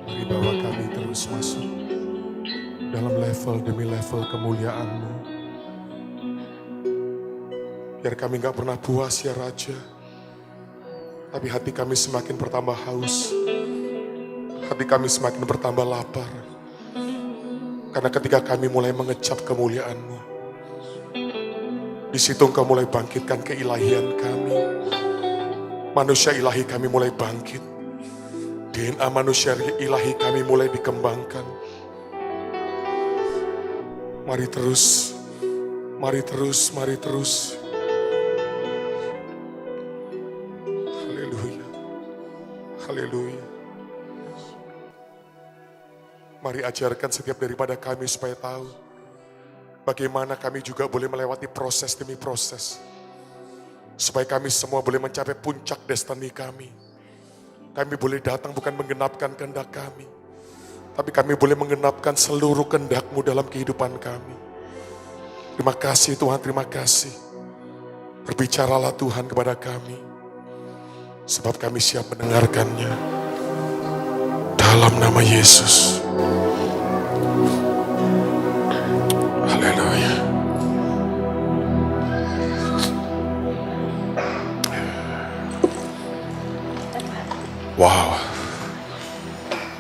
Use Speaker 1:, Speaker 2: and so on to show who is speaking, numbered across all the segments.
Speaker 1: Mari bawa kami terus masuk dalam level demi level kemuliaan-Mu. Biar kami gak pernah puas ya Raja, tapi hati kami semakin bertambah haus. Hati kami semakin bertambah lapar. Karena ketika kami mulai mengecap kemuliaan-Mu, di situ Engkau mulai bangkitkan keilahian kami. Manusia ilahi kami mulai bangkit. DNA manusia ilahi kami mulai dikembangkan. Mari terus, mari terus, mari terus. Haleluya, haleluya. Mari ajarkan setiap daripada kami supaya tahu bagaimana kami juga boleh melewati proses demi proses. Supaya kami semua boleh mencapai puncak destiny kami. Kami boleh datang bukan menggenapkan kehendak kami, tapi kami boleh menggenapkan seluruh kehendak-Mu dalam kehidupan kami. Terima kasih Tuhan, terima kasih. Berbicaralah Tuhan kepada kami, sebab kami siap mendengarkannya. Dalam nama Yesus. Haleluya. Wow.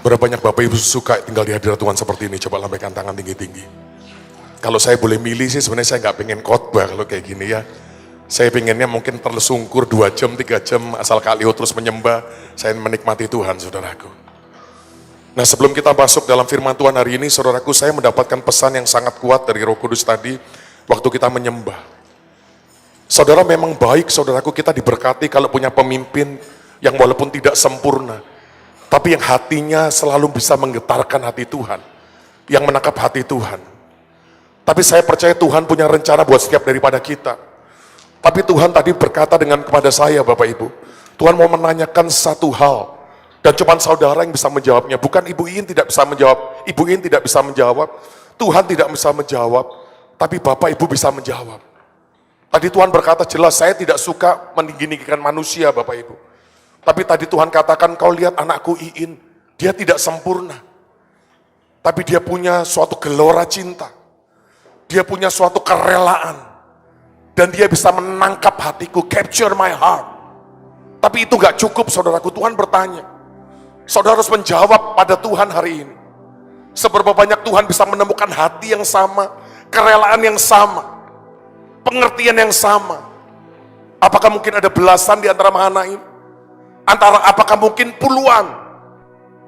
Speaker 1: Berapa banyak Bapak Ibu suka tinggal di hadirat Tuhan seperti ini? Coba lambaikan tangan tinggi-tinggi. Kalau saya boleh milih sih sebenarnya saya nggak pengen khotbah kalau kayak gini ya. Saya pengennya mungkin terlesungkur 2 jam, 3 jam asal kalio terus menyembah. Saya menikmati Tuhan saudaraku. Nah sebelum kita masuk dalam firman Tuhan hari ini saudaraku, saya mendapatkan pesan yang sangat kuat dari Roh Kudus tadi waktu kita menyembah. Saudara memang baik saudaraku kita diberkati kalau punya pemimpin yang walaupun tidak sempurna, tapi yang hatinya selalu bisa menggetarkan hati Tuhan, yang menangkap hati Tuhan. Tapi saya percaya Tuhan punya rencana buat setiap daripada kita. Tapi Tuhan tadi berkata kepada saya Bapak Ibu, Tuhan mau menanyakan satu hal, dan cuma saudara yang bisa menjawabnya, bukan Ibu Iin tidak bisa menjawab, Ibu Iin tidak bisa menjawab, Tuhan tidak bisa menjawab, tapi Bapak Ibu bisa menjawab. Tadi Tuhan berkata jelas, saya tidak suka meninggikan manusia Bapak Ibu. Tapi tadi Tuhan katakan, kau lihat anakku Iin, dia tidak sempurna. Tapi dia punya suatu gelora cinta. Dia punya suatu kerelaan. Dan dia bisa menangkap hatiku, capture my heart. Tapi itu gak cukup saudaraku, Tuhan bertanya. Saudara harus menjawab pada Tuhan hari ini. Seberapa banyak Tuhan bisa menemukan hati yang sama, kerelaan yang sama, pengertian yang sama. Apakah mungkin ada belasan di antara Mahanaim? Apakah mungkin puluhan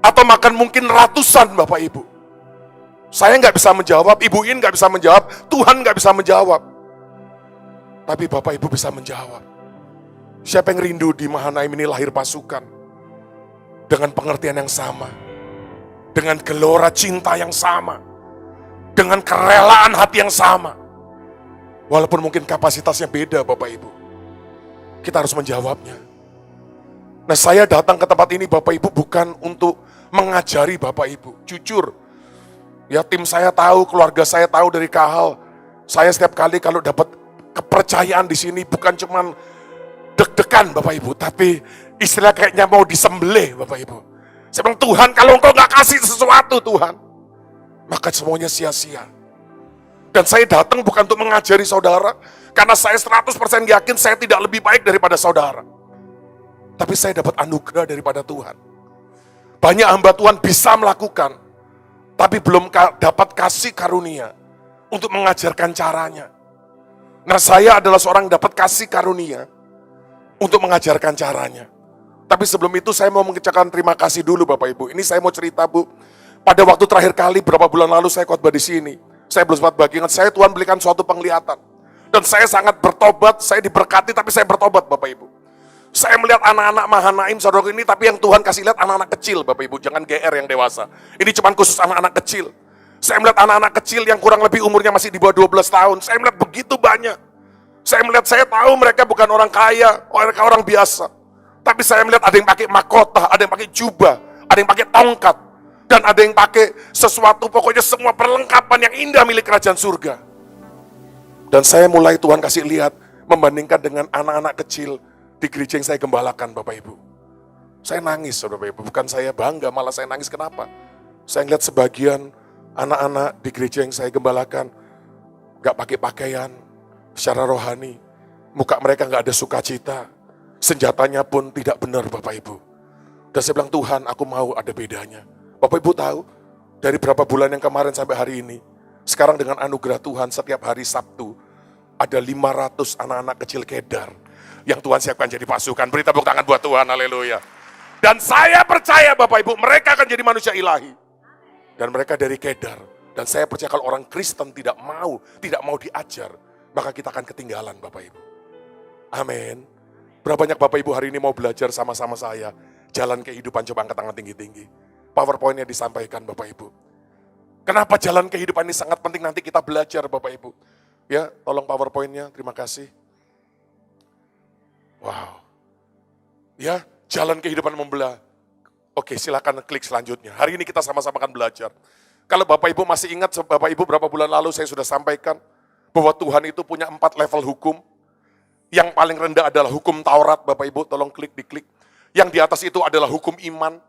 Speaker 1: atau makan mungkin ratusan Bapak Ibu? Saya nggak bisa menjawab, Ibu Iin nggak bisa menjawab, Tuhan nggak bisa menjawab. Tapi Bapak Ibu bisa menjawab. Siapa yang rindu di Mahanaim ini lahir pasukan dengan pengertian yang sama, dengan gelora cinta yang sama, dengan kerelaan hati yang sama. Walaupun mungkin kapasitasnya beda Bapak Ibu, kita harus menjawabnya. Nah, saya datang ke tempat ini Bapak Ibu bukan untuk mengajari Bapak Ibu. Jujur, ya tim saya tahu, keluarga saya tahu dari Kahal. Saya setiap kali kalau dapat kepercayaan di sini bukan cuman deg-degan Bapak Ibu, tapi istilah kayaknya mau disembelih Bapak Ibu. Saya bilang, Tuhan kalau Engkau gak kasih sesuatu Tuhan, maka semuanya sia-sia. Dan saya datang bukan untuk mengajari saudara, karena saya 100% yakin saya tidak lebih baik daripada saudara. Tapi saya dapat anugerah daripada Tuhan. Banyak hamba Tuhan bisa melakukan, tapi belum dapat kasih karunia untuk mengajarkan caranya. Nah, saya adalah seorang yang dapat kasih karunia untuk mengajarkan caranya. Tapi sebelum itu saya mau mengucapkan terima kasih dulu Bapak Ibu. Ini saya mau cerita Bu. Pada waktu terakhir kali beberapa bulan lalu saya khotbah di sini. Saya belum sempat bagikan, saya Tuhan berikan suatu penglihatan. Dan saya sangat bertobat, saya diberkati tapi saya bertobat Bapak Ibu. Saya melihat anak-anak Mahanaim saudara ini, tapi yang Tuhan kasih lihat anak-anak kecil Bapak Ibu. Jangan GR yang dewasa. Ini cuma khusus anak-anak kecil. Saya melihat anak-anak kecil yang kurang lebih umurnya masih di bawah 12 tahun. Saya melihat begitu banyak. Saya tahu mereka bukan orang kaya, mereka orang biasa. Tapi saya melihat ada yang pakai mahkota, ada yang pakai jubah, ada yang pakai tongkat, dan ada yang pakai sesuatu, pokoknya semua perlengkapan yang indah milik kerajaan surga. Dan saya mulai Tuhan kasih lihat, membandingkan dengan anak-anak kecil di gereja yang saya gembalakan Bapak Ibu. Saya nangis Bapak Ibu, bukan saya bangga, malah saya nangis. Kenapa? Saya melihat sebagian anak-anak di gereja yang saya gembalakan, gak pakai pakaian, secara rohani, muka mereka gak ada sukacita, senjatanya pun tidak benar Bapak Ibu. Dan saya bilang, Tuhan aku mau ada bedanya. Bapak Ibu tahu, dari berapa bulan yang kemarin sampai hari ini, sekarang dengan anugerah Tuhan setiap hari Sabtu, ada 500 anak-anak kecil Kedar, yang Tuhan siapkan jadi pasukan. Beri tepuk tangan buat Tuhan, haleluya. Dan saya percaya Bapak Ibu, mereka akan jadi manusia ilahi. Dan mereka dari Kedar. Dan saya percaya kalau orang Kristen tidak mau diajar, maka kita akan ketinggalan Bapak Ibu. Amin. Berapa banyak Bapak Ibu hari ini mau belajar sama-sama saya, jalan kehidupan, coba angkat tangan tinggi-tinggi. PowerPoint-nya disampaikan Bapak Ibu. Kenapa jalan kehidupan ini sangat penting, nanti kita belajar Bapak Ibu. Ya, tolong PowerPoint-nya, terima kasih. Wow. Ya, jalan kehidupan membelah. Oke, silakan klik selanjutnya. Hari ini kita sama-sama akan belajar. Kalau Bapak Ibu masih ingat, Bapak Ibu berapa bulan lalu saya sudah sampaikan bahwa Tuhan itu punya 4 level hukum. Yang paling rendah adalah hukum Taurat, Bapak Ibu, tolong diklik. Yang di atas itu adalah hukum iman.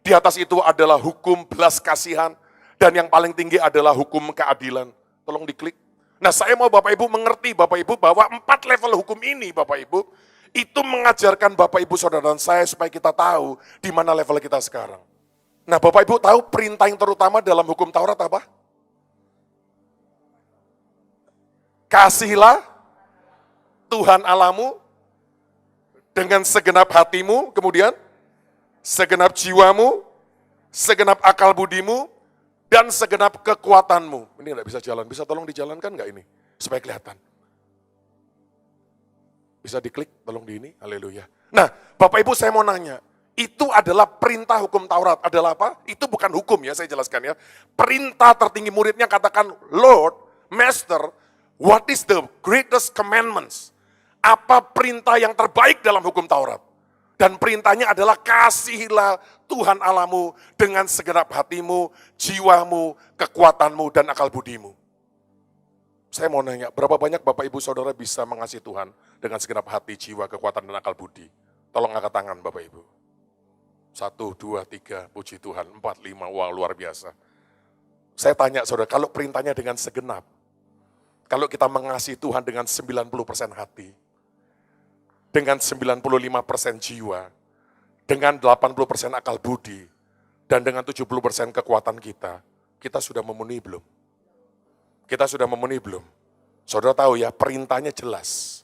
Speaker 1: Di atas itu adalah hukum belas kasihan. Dan yang paling tinggi adalah hukum keadilan. Tolong diklik. Nah, saya mau Bapak Ibu mengerti Bapak Ibu bahwa 4 level hukum ini Bapak Ibu, itu mengajarkan Bapak Ibu saudara dan saya supaya kita tahu di mana level kita sekarang. Nah, Bapak Ibu tahu perintah yang terutama dalam hukum Taurat apa? Kasihilah Tuhan Allahmu dengan segenap hatimu, kemudian segenap jiwamu, segenap akal budimu, dan segenap kekuatanmu. Ini nggak bisa jalan, bisa tolong dijalankan nggak ini? Supaya kelihatan. Bisa diklik, tolong di ini, haleluya. Nah, Bapak Ibu saya mau nanya, itu adalah perintah hukum Taurat, adalah apa? Itu bukan hukum ya, saya jelaskan ya. Perintah tertinggi muridnya katakan, Lord, Master, what is the greatest commandments? Apa perintah yang terbaik dalam hukum Taurat? Dan perintahnya adalah kasihilah Tuhan Allahmu dengan segenap hatimu, jiwamu, kekuatanmu, dan akal budimu. Saya mau nanya, berapa banyak Bapak Ibu Saudara bisa mengasihi Tuhan dengan segenap hati, jiwa, kekuatan, dan akal budi? Tolong angkat tangan Bapak Ibu. 1, 2, 3, puji Tuhan. 4, 5, wah luar biasa. Saya tanya saudara, kalau perintahnya dengan segenap, kalau kita mengasihi Tuhan dengan 90% hati, dengan 95% jiwa, dengan 80% akal budi, dan dengan 70% kekuatan kita sudah memenuhi belum? Kita sudah memenuhi belum? Saudara tahu ya, perintahnya jelas.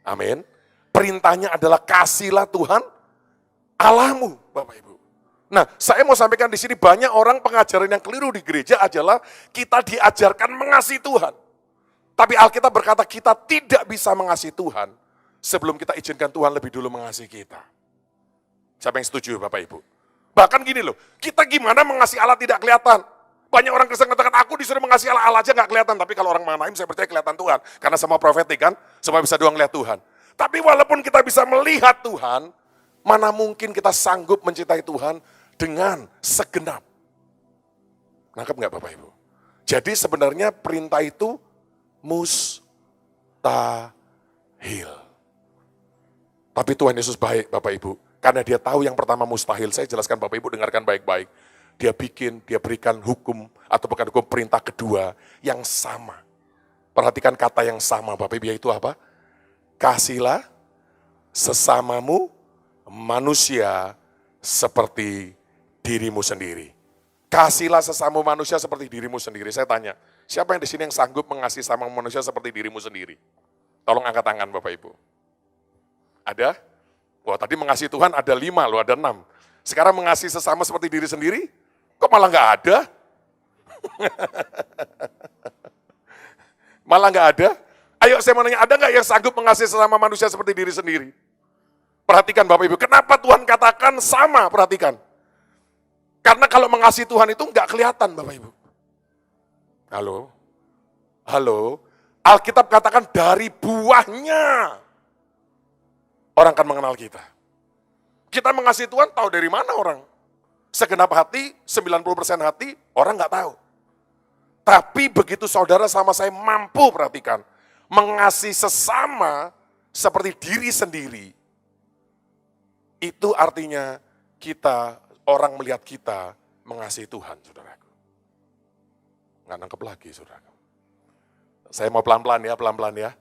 Speaker 1: Amin. Perintahnya adalah kasihlah Tuhan Allahmu, Bapak Ibu. Nah, saya mau sampaikan di sini banyak orang pengajaran yang keliru di gereja adalah kita diajarkan mengasihi Tuhan. Tapi Alkitab berkata kita tidak bisa mengasihi Tuhan sebelum kita izinkan Tuhan lebih dulu mengasihi kita. Siapa yang setuju Bapak Ibu? Bahkan gini loh, kita gimana mengasihi Allah tidak kelihatan. Banyak orang Kristen katakan, aku disuruh mengasihi Allah, Allah aja gak kelihatan. Tapi kalau orang Mahanaim saya percaya kelihatan Tuhan. Karena semua profetik kan, semua bisa doang lihat Tuhan. Tapi walaupun kita bisa melihat Tuhan, mana mungkin kita sanggup mencintai Tuhan dengan segenap. Nangkep gak Bapak Ibu? Jadi sebenarnya perintah itu mustahil. Tapi Tuhan Yesus baik Bapak Ibu. Karena dia tahu yang pertama mustahil. Saya jelaskan Bapak Ibu dengarkan baik-baik. Dia berikan hukum atau bukan hukum perintah kedua yang sama. Perhatikan kata yang sama Bapak Ibu, yaitu apa? Kasihlah sesamamu manusia seperti dirimu sendiri. Kasihlah sesamamu manusia seperti dirimu sendiri. Saya tanya, siapa yang di sini yang sanggup mengasihi sama manusia seperti dirimu sendiri? Tolong angkat tangan Bapak Ibu. Ada? Wah tadi mengasihi Tuhan ada 5 loh, ada 6. Sekarang mengasihi sesama seperti diri sendiri, kok malah nggak ada? Malah nggak ada? Ayo saya mau nanya, ada nggak yang sanggup mengasihi sesama manusia seperti diri sendiri? Perhatikan Bapak Ibu, kenapa Tuhan katakan sama? Perhatikan. Karena kalau mengasihi Tuhan itu nggak kelihatan Bapak Ibu. Halo? Halo? Alkitab katakan dari buahnya orang akan mengenal kita. Kita mengasihi Tuhan tahu dari mana orang? Segenap hati, 90% hati, orang nggak tahu. Tapi begitu saudara sama saya mampu perhatikan, mengasihi sesama seperti diri sendiri, itu artinya kita, orang melihat kita mengasihi Tuhan, saudaraku. Nggak nangkep lagi, saudaraku. Saya mau pelan-pelan ya.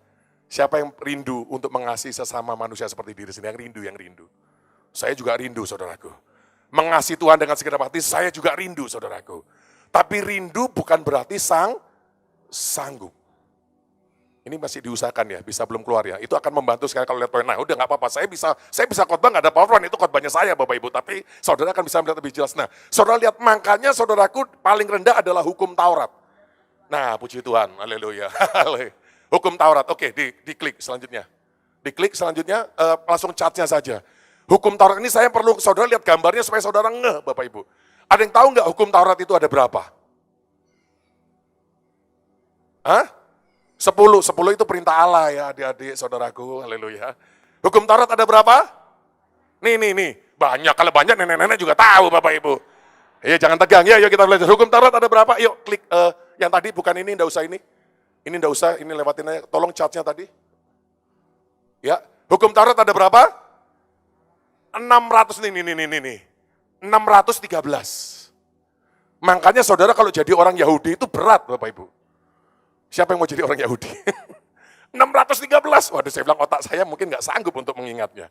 Speaker 1: Siapa yang rindu untuk mengasihi sesama manusia seperti diri sendiri? Yang rindu. Saya juga rindu, saudaraku. Mengasihi Tuhan dengan segenap hati, saya juga rindu, saudaraku. Tapi rindu bukan berarti sanggup. Ini masih diusahakan ya, bisa belum keluar ya. Itu akan membantu sekali kalau lihat poin. Nah udah gak apa-apa, saya bisa khotbah gak ada PowerPoint, itu khotbahnya saya Bapak Ibu. Tapi saudara akan bisa melihat lebih jelas. Nah saudara lihat, makanya saudaraku paling rendah adalah hukum Taurat. Nah puji Tuhan, haleluya. Hukum Taurat, oke diklik selanjutnya. Diklik selanjutnya, langsung chartnya saja. Hukum Taurat ini saya perlu saudara lihat gambarnya supaya saudara ngeh Bapak Ibu. Ada yang tahu nggak hukum Taurat itu ada berapa? Hah? 10 itu perintah Allah ya adik-adik saudaraku, haleluya. Hukum Taurat ada berapa? Nih, banyak, kalau banyak nenek-nenek juga tahu Bapak Ibu. Ya jangan tegang, ya yuk kita belajar. Hukum Taurat ada berapa? Yuk klik, yang tadi bukan ini, enggak usah ini. Ini enggak usah, ini lewatin aja, tolong chartnya tadi. Ya, hukum Taurat ada berapa? 600 nih. 613. Makanya saudara kalau jadi orang Yahudi itu berat Bapak Ibu. Siapa yang mau jadi orang Yahudi? 613. Waduh saya bilang otak saya mungkin nggak sanggup untuk mengingatnya.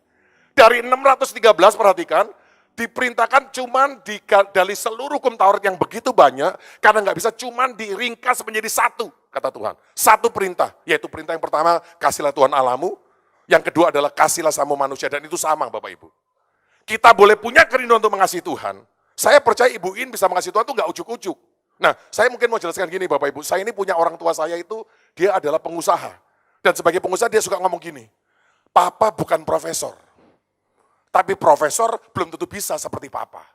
Speaker 1: Dari 613 perhatikan, diperintahkan cuman dari seluruh hukum Taurat yang begitu banyak, karena nggak bisa cuman diringkas menjadi satu, kata Tuhan. Satu perintah, yaitu perintah yang pertama, kasihlah Tuhan Allahmu. Yang kedua adalah kasihlah sama manusia, dan itu sama Bapak Ibu. Kita boleh punya kerinduan untuk mengasihi Tuhan. Saya percaya Ibu In bisa mengasihi Tuhan itu nggak ujuk-ujuk. Nah, saya mungkin mau jelaskan gini Bapak Ibu, saya ini punya orang tua saya itu, dia adalah pengusaha. Dan sebagai pengusaha dia suka ngomong gini, Papa bukan profesor, tapi profesor belum tentu bisa seperti Papa.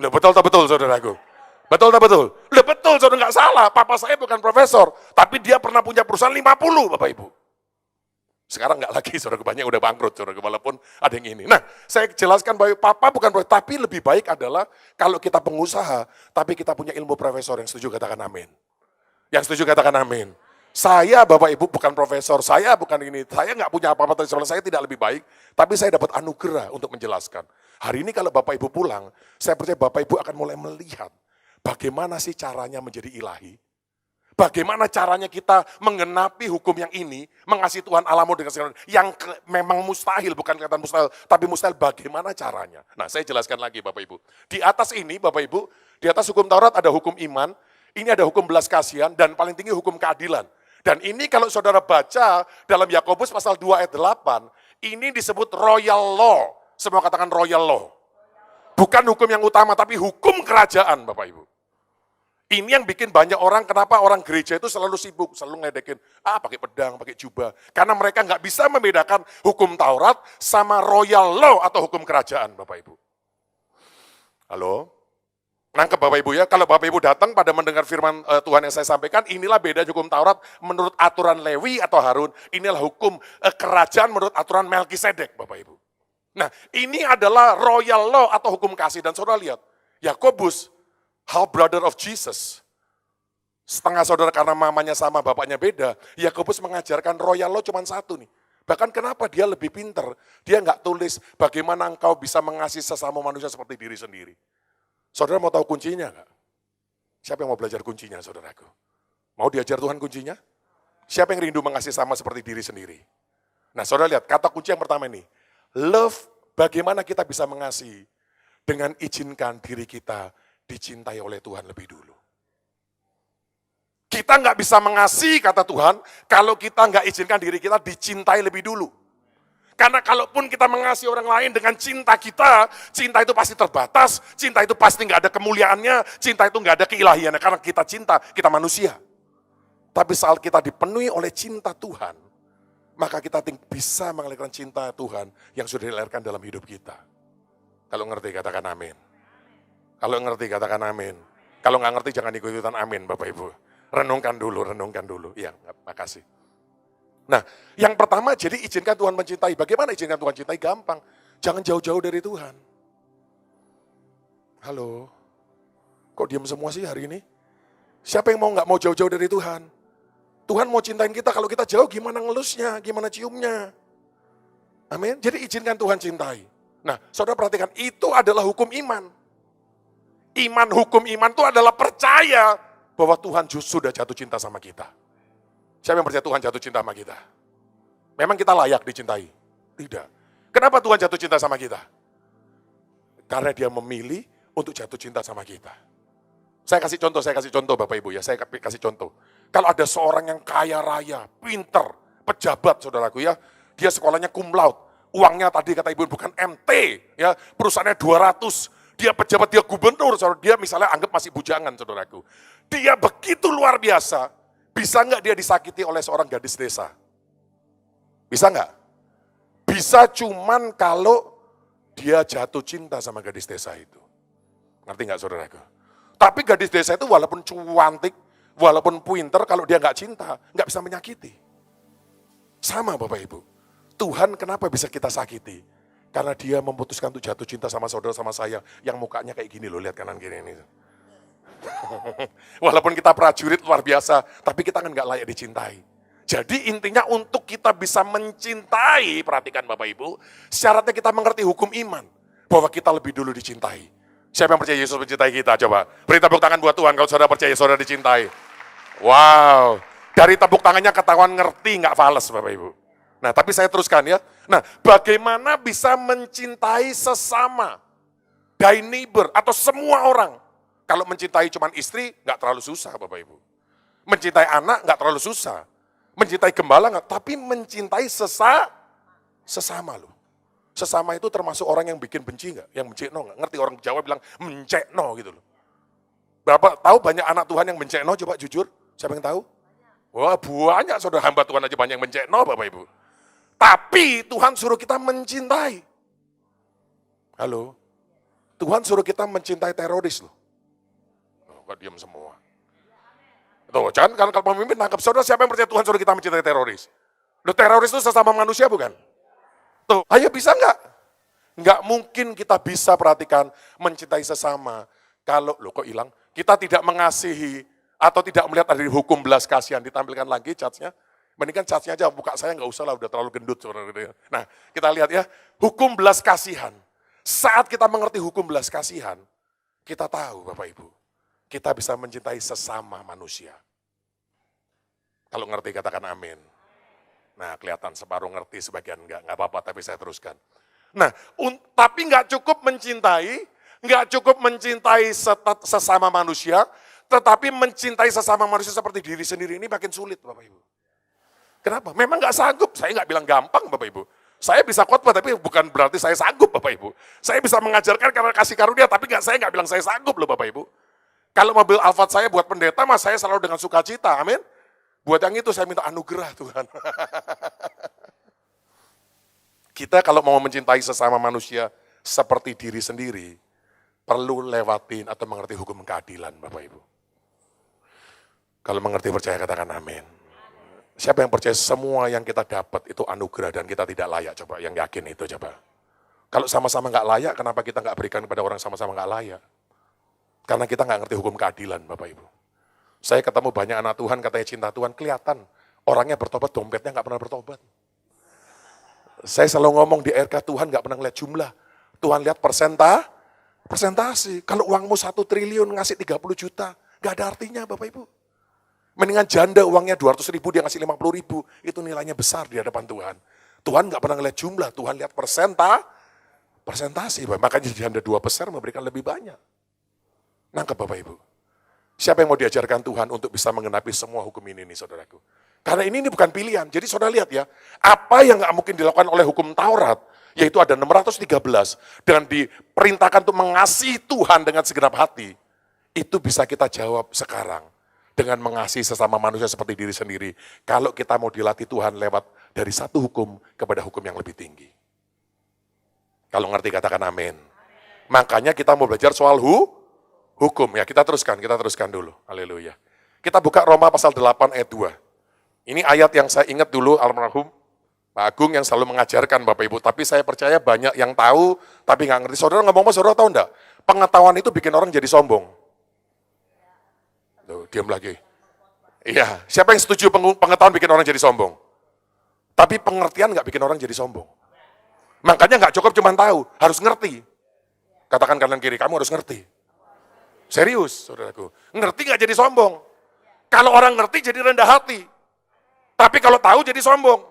Speaker 1: Loh, betul tak betul saudaraku? Betul tak betul? Loh, betul saudara, nggak salah, Papa saya bukan profesor, tapi dia pernah punya perusahaan 50 Bapak Ibu. Sekarang nggak lagi, saudara, banyak udah bangkrut, saudara, walaupun ada yang ini. Nah, saya jelaskan bahwa Papa bukan profesor, tapi lebih baik adalah kalau kita pengusaha, tapi kita punya ilmu profesor. Yang setuju katakan amin. Yang setuju katakan amin. Saya Bapak Ibu bukan profesor, saya bukan ini, saya nggak punya apa-apa, saya tidak lebih baik, tapi saya dapat anugerah untuk menjelaskan. Hari ini kalau Bapak Ibu pulang, saya percaya Bapak Ibu akan mulai melihat bagaimana sih caranya menjadi ilahi. Bagaimana caranya kita menggenapi hukum yang ini, mengasihi Tuhan Allahmu dengan segala yang memang mustahil, bukan kata mustahil, tapi mustahil bagaimana caranya. Nah, saya jelaskan lagi Bapak Ibu. Di atas ini Bapak Ibu, di atas hukum Taurat ada hukum iman, ini ada hukum belas kasihan, dan paling tinggi hukum keadilan. Dan ini kalau saudara baca dalam Yakobus pasal 2 ayat 8, ini disebut royal law. Semua katakan royal law. Bukan hukum yang utama, tapi hukum kerajaan Bapak Ibu. Ini yang bikin banyak orang, kenapa orang gereja itu selalu sibuk, selalu ngedekin, pakai pedang, pakai jubah. Karena mereka nggak bisa membedakan hukum Taurat sama royal law atau hukum kerajaan, Bapak Ibu. Halo? Nangkep Bapak Ibu ya, kalau Bapak Ibu datang pada mendengar firman Tuhan yang saya sampaikan, inilah beda hukum Taurat menurut aturan Lewi atau Harun, inilah hukum kerajaan menurut aturan Melkisedek Bapak Ibu. Nah ini adalah royal law atau hukum kasih, dan saudara lihat, Yakobus, half brother of Jesus, setengah saudara karena mamanya sama bapaknya beda, Yakobus mengajarkan royal law cuma satu nih. Bahkan kenapa dia lebih pinter, dia nggak tulis bagaimana engkau bisa mengasihi sesama manusia seperti diri sendiri. Saudara mau tahu kuncinya nggak? Siapa yang mau belajar kuncinya, saudaraku? Mau diajar Tuhan kuncinya? Siapa yang rindu mengasihi sama seperti diri sendiri? Nah, saudara lihat, kata kunci yang pertama ini. Love, bagaimana kita bisa mengasihi? Dengan izinkan diri kita dicintai oleh Tuhan lebih dulu. Kita nggak bisa mengasihi, kata Tuhan, kalau kita nggak izinkan diri kita dicintai lebih dulu. Karena kalaupun kita mengasihi orang lain dengan cinta kita, cinta itu pasti terbatas, cinta itu pasti nggak ada kemuliaannya, cinta itu nggak ada keilahiannya, karena kita cinta, kita manusia. Tapi saat kita dipenuhi oleh cinta Tuhan, maka kita bisa mengalirkan cinta Tuhan yang sudah dilahirkan dalam hidup kita. Kalau ngerti katakan amin. Kalau ngerti katakan amin. Kalau nggak ngerti jangan ikut-ikutan amin Bapak Ibu. Renungkan dulu. Iya, makasih. Nah, yang pertama jadi izinkan Tuhan mencintai. Bagaimana izinkan Tuhan cintai? Gampang. Jangan jauh-jauh dari Tuhan. Halo? Kok diam semua sih hari ini? Siapa yang nggak mau jauh-jauh dari Tuhan? Tuhan mau cintain kita, kalau kita jauh gimana ngelusnya, gimana ciumnya? Amin. Jadi izinkan Tuhan cintai. Nah, saudara perhatikan, itu adalah hukum iman. Hukum iman itu adalah percaya bahwa Tuhan sudah jatuh cinta sama kita. Siapa yang percaya Tuhan jatuh cinta sama kita? Memang kita layak dicintai? Tidak. Kenapa Tuhan jatuh cinta sama kita? Karena dia memilih untuk jatuh cinta sama kita. Saya kasih contoh Bapak Ibu ya, saya kasih contoh. Kalau ada seorang yang kaya raya, pinter, pejabat saudaraku ya, dia sekolahnya cum laude, uangnya tadi kata Ibu bukan MT, ya perusahaannya 200, dia pejabat, dia gubernur, saudara, dia misalnya anggap masih bujangan saudaraku. Dia begitu luar biasa. Bisa nggak dia disakiti oleh seorang gadis desa? Bisa nggak? Bisa cuman kalau dia jatuh cinta sama gadis desa itu. Ngerti nggak saudaraku? Tapi gadis desa itu walaupun cantik, walaupun pinter, kalau dia nggak cinta, nggak bisa menyakiti. Sama Bapak Ibu. Tuhan kenapa bisa kita sakiti? Karena dia memutuskan untuk jatuh cinta sama saudara sama saya, yang mukanya kayak gini loh, lihat kanan kiri ini. Walaupun kita prajurit luar biasa, tapi kita kan nggak layak dicintai. Jadi intinya untuk kita bisa mencintai, perhatikan Bapak Ibu, syaratnya kita mengerti hukum iman, bahwa kita lebih dulu dicintai. Siapa yang percaya Yesus mencintai kita? Coba beri tepuk tangan buat Tuhan kalau saudara percaya saudara dicintai. Wow, dari tepuk tangannya ketahuan ngerti nggak fales Bapak Ibu. Nah tapi saya teruskan ya. Nah bagaimana bisa mencintai sesama, thy neighbor atau semua orang? Kalau mencintai cuma istri, nggak terlalu susah Bapak Ibu. Mencintai anak nggak terlalu susah. Mencintai gembala nggak, tapi mencintai sesama loh. Sesama itu termasuk orang yang bikin benci nggak? Yang mencekno nggak? Ngerti orang Jawa bilang mencekno gitu loh. Berapa tahu banyak anak Tuhan yang mencekno? Coba jujur, siapa yang tahu? Wah banyak saudara hamba Tuhan aja banyak yang mencekno Bapak Ibu. Tapi Tuhan suruh kita mencintai. Halo? Tuhan suruh kita mencintai teroris loh. Kok diam semua. Tuh, jangan kalau pemimpin nangkap saudara, siapa yang percaya Tuhan suruh kita mencintai teroris? Loh, teroris itu sesama manusia bukan? Tuh, ayo bisa nggak? Nggak mungkin kita bisa perhatikan mencintai sesama. Kalau, loh kok hilang? Kita tidak mengasihi atau tidak melihat ada hukum belas kasihan. Ditampilkan lagi chartnya. Mendingan chartnya aja, buka saya nggak usah lah, udah terlalu gendut. Saudara. Nah, kita lihat ya, hukum belas kasihan. Saat kita mengerti hukum belas kasihan, kita tahu Bapak Ibu, kita bisa mencintai sesama manusia. Kalau ngerti katakan amin. Nah kelihatan separuh ngerti, sebagian enggak apa-apa, tapi saya teruskan. Nah tapi nggak cukup mencintai sesama manusia, tetapi mencintai sesama manusia seperti diri sendiri ini makin sulit Bapak Ibu. Kenapa? Memang nggak sanggup, saya nggak bilang gampang Bapak Ibu. Saya bisa khotbah tapi bukan berarti saya sanggup Bapak Ibu. Saya bisa mengajarkan karena kasih karunia, tapi saya nggak bilang saya sanggup loh Bapak Ibu. Kalau mobil Alphard saya buat pendeta, mas saya selalu dengan sukacita, amin. Buat yang itu saya minta anugerah Tuhan. Kita kalau mau mencintai sesama manusia seperti diri sendiri, perlu lewatin atau mengerti hukum keadilan, Bapak Ibu. Kalau mengerti percaya katakan amin. Siapa yang percaya semua yang kita dapat itu anugerah dan kita tidak layak, coba yang yakin itu coba. Kalau sama-sama nggak layak, kenapa kita nggak berikan kepada orang sama-sama nggak layak? Karena kita nggak ngerti hukum keadilan, Bapak Ibu. Saya ketemu banyak anak Tuhan, katanya cinta Tuhan, kelihatan orangnya bertobat, dompetnya nggak pernah bertobat. Saya selalu ngomong di RK, Tuhan nggak pernah ngeliat jumlah. Tuhan lihat persentase. Kalau uangmu 1 triliun ngasih 30 juta, nggak ada artinya, Bapak Ibu. Mendingan janda uangnya 200 ribu, dia ngasih 50 ribu. Itu nilainya besar di hadapan Tuhan. Tuhan nggak pernah ngeliat jumlah, Tuhan lihat persentase. Makanya janda 2 besar memberikan lebih banyak. Nangkep Bapak Ibu. Siapa yang mau diajarkan Tuhan untuk bisa mengenapi semua hukum ini nih saudaraku. Karena ini bukan pilihan. Jadi saudara lihat ya, apa yang nggak mungkin dilakukan oleh hukum Taurat, yaitu ada 613, dengan diperintahkan untuk mengasihi Tuhan dengan segenap hati, itu bisa kita jawab sekarang. Dengan mengasihi sesama manusia seperti diri sendiri. Kalau kita mau dilatih Tuhan lewat dari satu hukum kepada hukum yang lebih tinggi. Kalau ngerti katakan amin. Makanya kita mau belajar soal hukum. Ya kita teruskan dulu. Haleluya. Kita buka Roma pasal 8 ayat 2. Ini ayat yang saya ingat dulu almarhum Pak Agung yang selalu mengajarkan Bapak Ibu. Tapi saya percaya banyak yang tahu tapi nggak ngerti. Saudara ngomong, saudara tahu enggak? Pengetahuan itu bikin orang jadi sombong. Tuh, diam lagi. Iya, siapa yang setuju pengetahuan bikin orang jadi sombong? Tapi pengertian nggak bikin orang jadi sombong. Makanya nggak cukup cuma tahu, harus ngerti. Katakan kanan kiri, kamu harus ngerti. Serius, saudaraku. Ngerti nggak jadi sombong. Kalau orang ngerti jadi rendah hati. Tapi kalau tahu jadi sombong.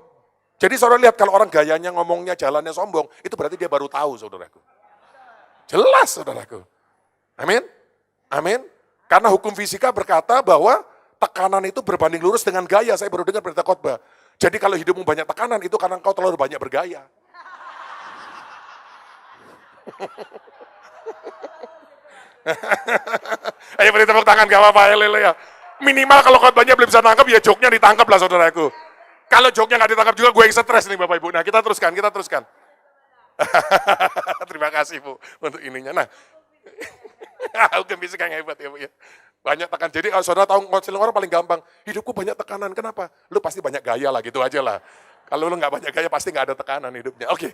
Speaker 1: Jadi saudara lihat kalau orang gayanya, ngomongnya, jalannya sombong, itu berarti dia baru tahu, saudaraku. Jelas, saudaraku. Amin? Amin? Karena hukum fisika berkata bahwa tekanan itu berbanding lurus dengan gaya. Saya baru dengar berita khotbah. Jadi kalau hidupmu banyak tekanan, itu karena engkau terlalu banyak bergaya. Ayo beri tepuk tangan, gak apa-apa, ya. Minimal kalau khotbahnya belum bisa nangkep, ya joknya ditangkap lah saudaraku. Kalau joknya gak ditangkap juga, gue yang stres nih Bapak Ibu. Nah kita teruskan. Terima kasih Bu untuk ininya. Nah, hukum fisika yang hebat ya Bu ya. Banyak tekanan. Jadi kalau saudara tahu konseling orang paling gampang, hidupku banyak tekanan. Kenapa? Lu pasti banyak gaya lah, gitu aja lah. Kalau lu nggak banyak gaya pasti nggak ada tekanan hidupnya. Oke.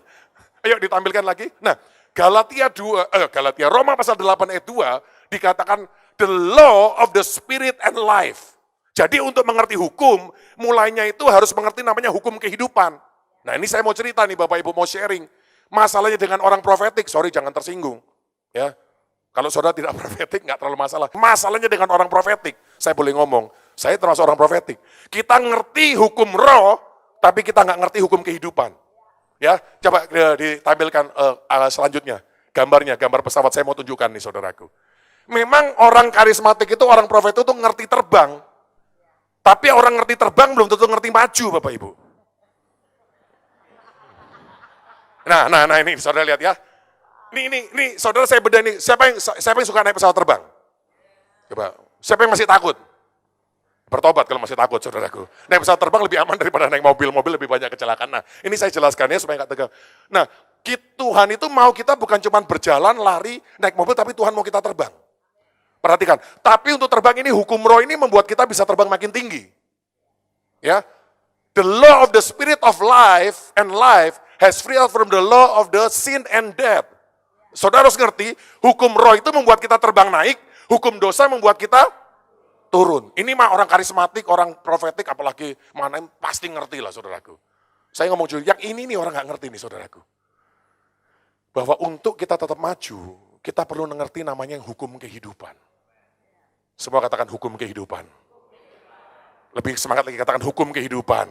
Speaker 1: Ayo ditampilkan lagi. Nah, Galatia Roma pasal 8 ayat 2 dikatakan the law of the spirit and life. Jadi untuk mengerti hukum, mulainya itu harus mengerti namanya hukum kehidupan. Nah, ini saya mau cerita nih Bapak Ibu, mau sharing. Masalahnya dengan orang profetik, sorry jangan tersinggung. Ya. Kalau saudara tidak profetik, nggak terlalu masalah. Masalahnya dengan orang profetik, saya boleh ngomong, saya termasuk orang profetik. Kita ngerti hukum roh, tapi kita nggak ngerti hukum kehidupan. Ya, coba ditampilkan selanjutnya. Gambarnya, gambar pesawat saya mau tunjukkan nih saudaraku. Memang orang karismatik itu, orang profetik itu ngerti terbang. Tapi orang ngerti terbang belum tentu ngerti maju Bapak Ibu. Nah ini saudara lihat ya. Ini saudara saya beda nih, siapa yang suka naik pesawat terbang? Coba, siapa yang masih takut? Bertobat kalau masih takut saudaraku. Naik pesawat terbang lebih aman daripada naik mobil lebih banyak kecelakaan. Nah ini saya jelaskan ya supaya nggak tegang. Nah Tuhan itu mau kita bukan cuma berjalan, lari, naik mobil, tapi Tuhan mau kita terbang. Perhatikan, tapi untuk terbang ini hukum roh ini membuat kita bisa terbang makin tinggi. Ya, the law of the spirit of life and life has freed us from the law of the sin and death. Saudara harus ngerti, hukum roh itu membuat kita terbang naik, hukum dosa membuat kita turun. Ini mah orang karismatik, orang profetik, apalagi mana pasti ngerti lah saudaraku. Saya ngomong jujur, yang ini nih orang gak ngerti nih saudaraku. Bahwa untuk kita tetap maju, kita perlu mengerti namanya hukum kehidupan. Semua katakan hukum kehidupan. Lebih semangat lagi katakan hukum kehidupan.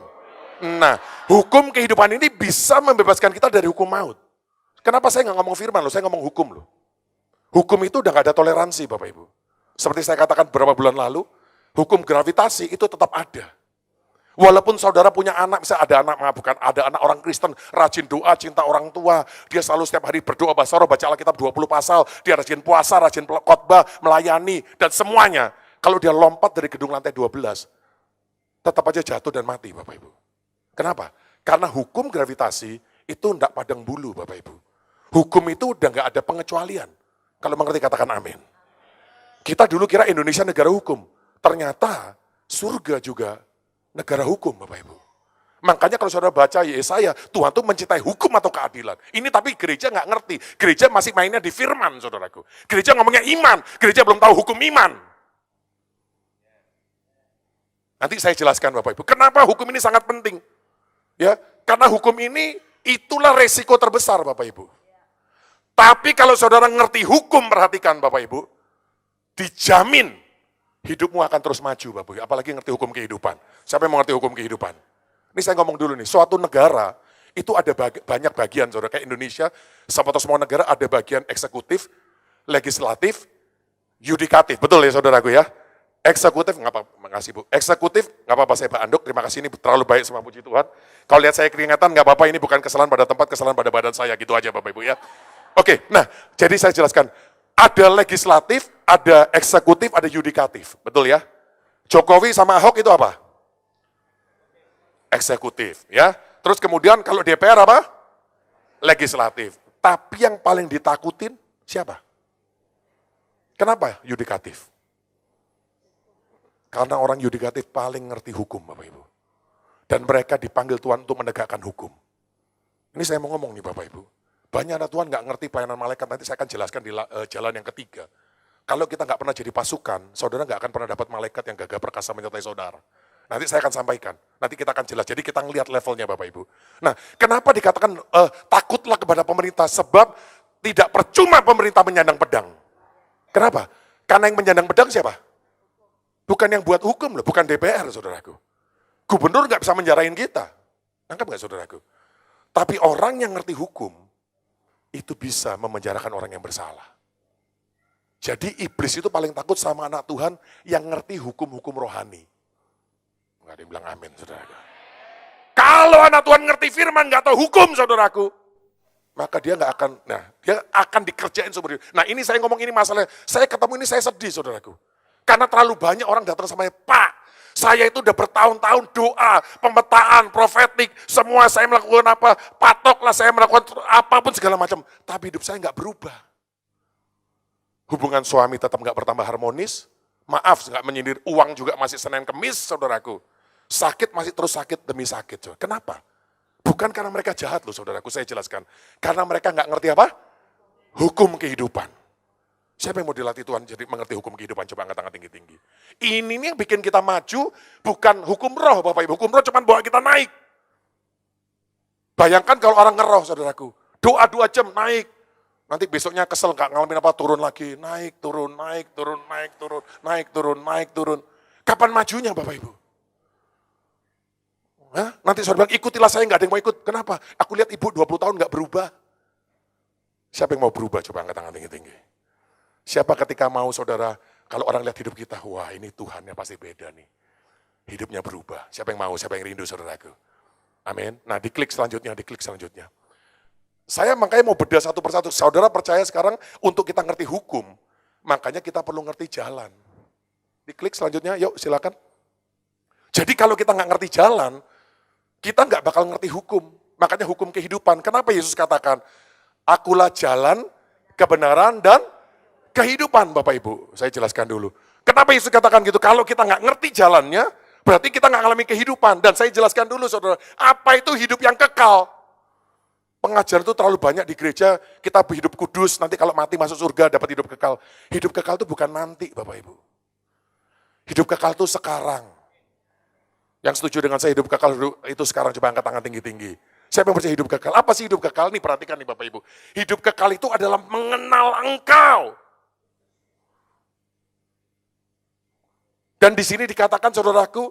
Speaker 1: Nah, hukum kehidupan ini bisa membebaskan kita dari hukum maut. Kenapa saya nggak ngomong firman loh, saya ngomong hukum loh. Hukum itu udah nggak ada toleransi Bapak Ibu. Seperti saya katakan beberapa bulan lalu, hukum gravitasi itu tetap ada. Walaupun saudara punya anak, misalnya ada anak orang Kristen, rajin doa, cinta orang tua, dia selalu setiap hari berdoa bahasa roh, baca Alkitab 20 pasal, dia rajin puasa, rajin khotbah, melayani, dan semuanya. Kalau dia lompat dari gedung lantai 12, tetap aja jatuh dan mati Bapak Ibu. Kenapa? Karena hukum gravitasi itu tidak padang bulu Bapak Ibu. Hukum itu udah nggak ada pengecualian. Kalau mengerti katakan amin. Kita dulu kira Indonesia negara hukum. Ternyata surga juga negara hukum Bapak Ibu. Makanya kalau saudara baca Yesaya, Tuhan tuh mencintai hukum atau keadilan. Ini tapi gereja nggak ngerti. Gereja masih mainnya di firman, saudaraku. Gereja ngomongnya iman, gereja belum tahu hukum iman. Nanti saya jelaskan Bapak Ibu, kenapa hukum ini sangat penting. Ya, karena hukum ini itulah resiko terbesar Bapak Ibu. Tapi kalau saudara ngerti hukum, perhatikan Bapak Ibu, dijamin hidupmu akan terus maju Bapak Ibu. Apalagi ngerti hukum kehidupan. Siapa yang mengerti hukum kehidupan? Ini saya ngomong dulu nih, suatu negara itu ada banyak bagian, saudara. Kayak Indonesia, atau semua negara ada bagian eksekutif, legislatif, yudikatif. Betul ya saudaraku ya? Eksekutif, nggak apa-apa, makasih Bu. Eksekutif, nggak apa-apa saya Pak Anduk, terima kasih ini terlalu baik semua puji Tuhan. Kalau lihat saya keringetan, nggak apa-apa, ini bukan kesalahan pada tempat, kesalahan pada badan saya, gitu aja Bapak Ibu ya. Oke, nah jadi saya jelaskan. Ada legislatif, ada eksekutif, ada yudikatif. Betul ya? Jokowi sama Ahok itu apa? Eksekutif, ya. Terus kemudian kalau DPR apa? Legislatif. Tapi yang paling ditakutin siapa? Kenapa yudikatif? Karena orang yudikatif paling ngerti hukum, Bapak Ibu. Dan mereka dipanggil Tuhan untuk menegakkan hukum. Ini saya mau ngomong nih Bapak Ibu. Banyak anak Tuhan nggak ngerti pelayanan malaikat, nanti saya akan jelaskan di jalan yang ketiga. Kalau kita nggak pernah jadi pasukan, saudara nggak akan pernah dapat malaikat yang gagah perkasa menyertai saudara. Nanti saya akan sampaikan, nanti kita akan jelas. Jadi kita ngelihat levelnya Bapak Ibu. Nah, kenapa dikatakan takutlah kepada pemerintah? Sebab tidak percuma pemerintah menyandang pedang. Kenapa? Karena yang menyandang pedang siapa? Bukan yang buat hukum loh, bukan DPR saudaraku. Gubernur nggak bisa menjarahin kita. Nangkap nggak saudaraku? Tapi orang yang ngerti hukum, itu bisa memenjarakan orang yang bersalah. Jadi iblis itu paling takut sama anak Tuhan yang ngerti hukum-hukum rohani. Nggak ada yang bilang amin, saudaraku. Kalau anak Tuhan ngerti firman, nggak tahu hukum, saudaraku, maka dia nggak akan, dia akan dikerjain seumur hidup. Nah ini saya ngomong ini masalahnya, saya ketemu ini saya sedih, saudaraku. Karena terlalu banyak orang datang sama saya, Pak, saya itu udah bertahun-tahun doa, pemetaan, profetik, semua saya melakukan apa, patoklah saya melakukan apapun segala macam. Tapi hidup saya nggak berubah. Hubungan suami tetap nggak bertambah harmonis, maaf nggak menyindir, uang juga masih Senin Kemis, saudaraku. Sakit masih terus sakit demi sakit. Kenapa? Bukan karena mereka jahat loh saudaraku, saya jelaskan. Karena mereka nggak ngerti apa? Hukum kehidupan. Siapa yang mau dilatih Tuhan jadi mengerti hukum kehidupan? Coba angkat tangan tinggi-tinggi. Ini nih yang bikin kita maju, bukan hukum roh Bapak Ibu. Hukum roh cuma bawa kita naik. Bayangkan kalau orang ngeroh saudaraku. Doa 2 jam naik. Nanti besoknya kesel nggak ngalamin apa, turun lagi. Naik, turun, naik, turun, naik, turun, naik, turun, naik, turun. Kapan majunya Bapak Ibu? Nanti saudara bilang, ikutilah saya, nggak ada yang mau ikut. Kenapa? Aku lihat ibu 20 tahun nggak berubah. Siapa yang mau berubah? Coba angkat tangan tinggi-tinggi. Siapa ketika mau saudara, kalau orang lihat hidup kita, wah ini Tuhannya pasti beda nih. Hidupnya berubah. Siapa yang mau? Siapa yang rindu saudaraku? Amin. Nah diklik selanjutnya, diklik selanjutnya. Saya makanya mau bedah satu persatu. Saudara percaya sekarang untuk kita ngerti hukum, makanya kita perlu ngerti jalan. Diklik selanjutnya, yuk silakan. Jadi kalau kita nggak ngerti jalan, kita nggak bakal ngerti hukum. Makanya hukum kehidupan. Kenapa Yesus katakan, akulah jalan, kebenaran, dan kehidupan Bapak Ibu. Saya jelaskan dulu. Kenapa Yesus katakan gitu? Kalau kita nggak ngerti jalannya, berarti kita nggak ngalami kehidupan. Dan saya jelaskan dulu saudara, apa itu hidup yang kekal? Pengajaran itu terlalu banyak di gereja, kita hidup kudus, nanti kalau mati masuk surga dapat hidup kekal. Hidup kekal itu bukan nanti Bapak Ibu. Hidup kekal itu sekarang. Yang setuju dengan saya hidup kekal itu sekarang, coba angkat tangan tinggi-tinggi. Siapa yang percaya hidup kekal? Apa sih hidup kekal? Nih perhatikan nih Bapak Ibu. Hidup kekal itu adalah mengenal Engkau. Dan di sini dikatakan saudaraku,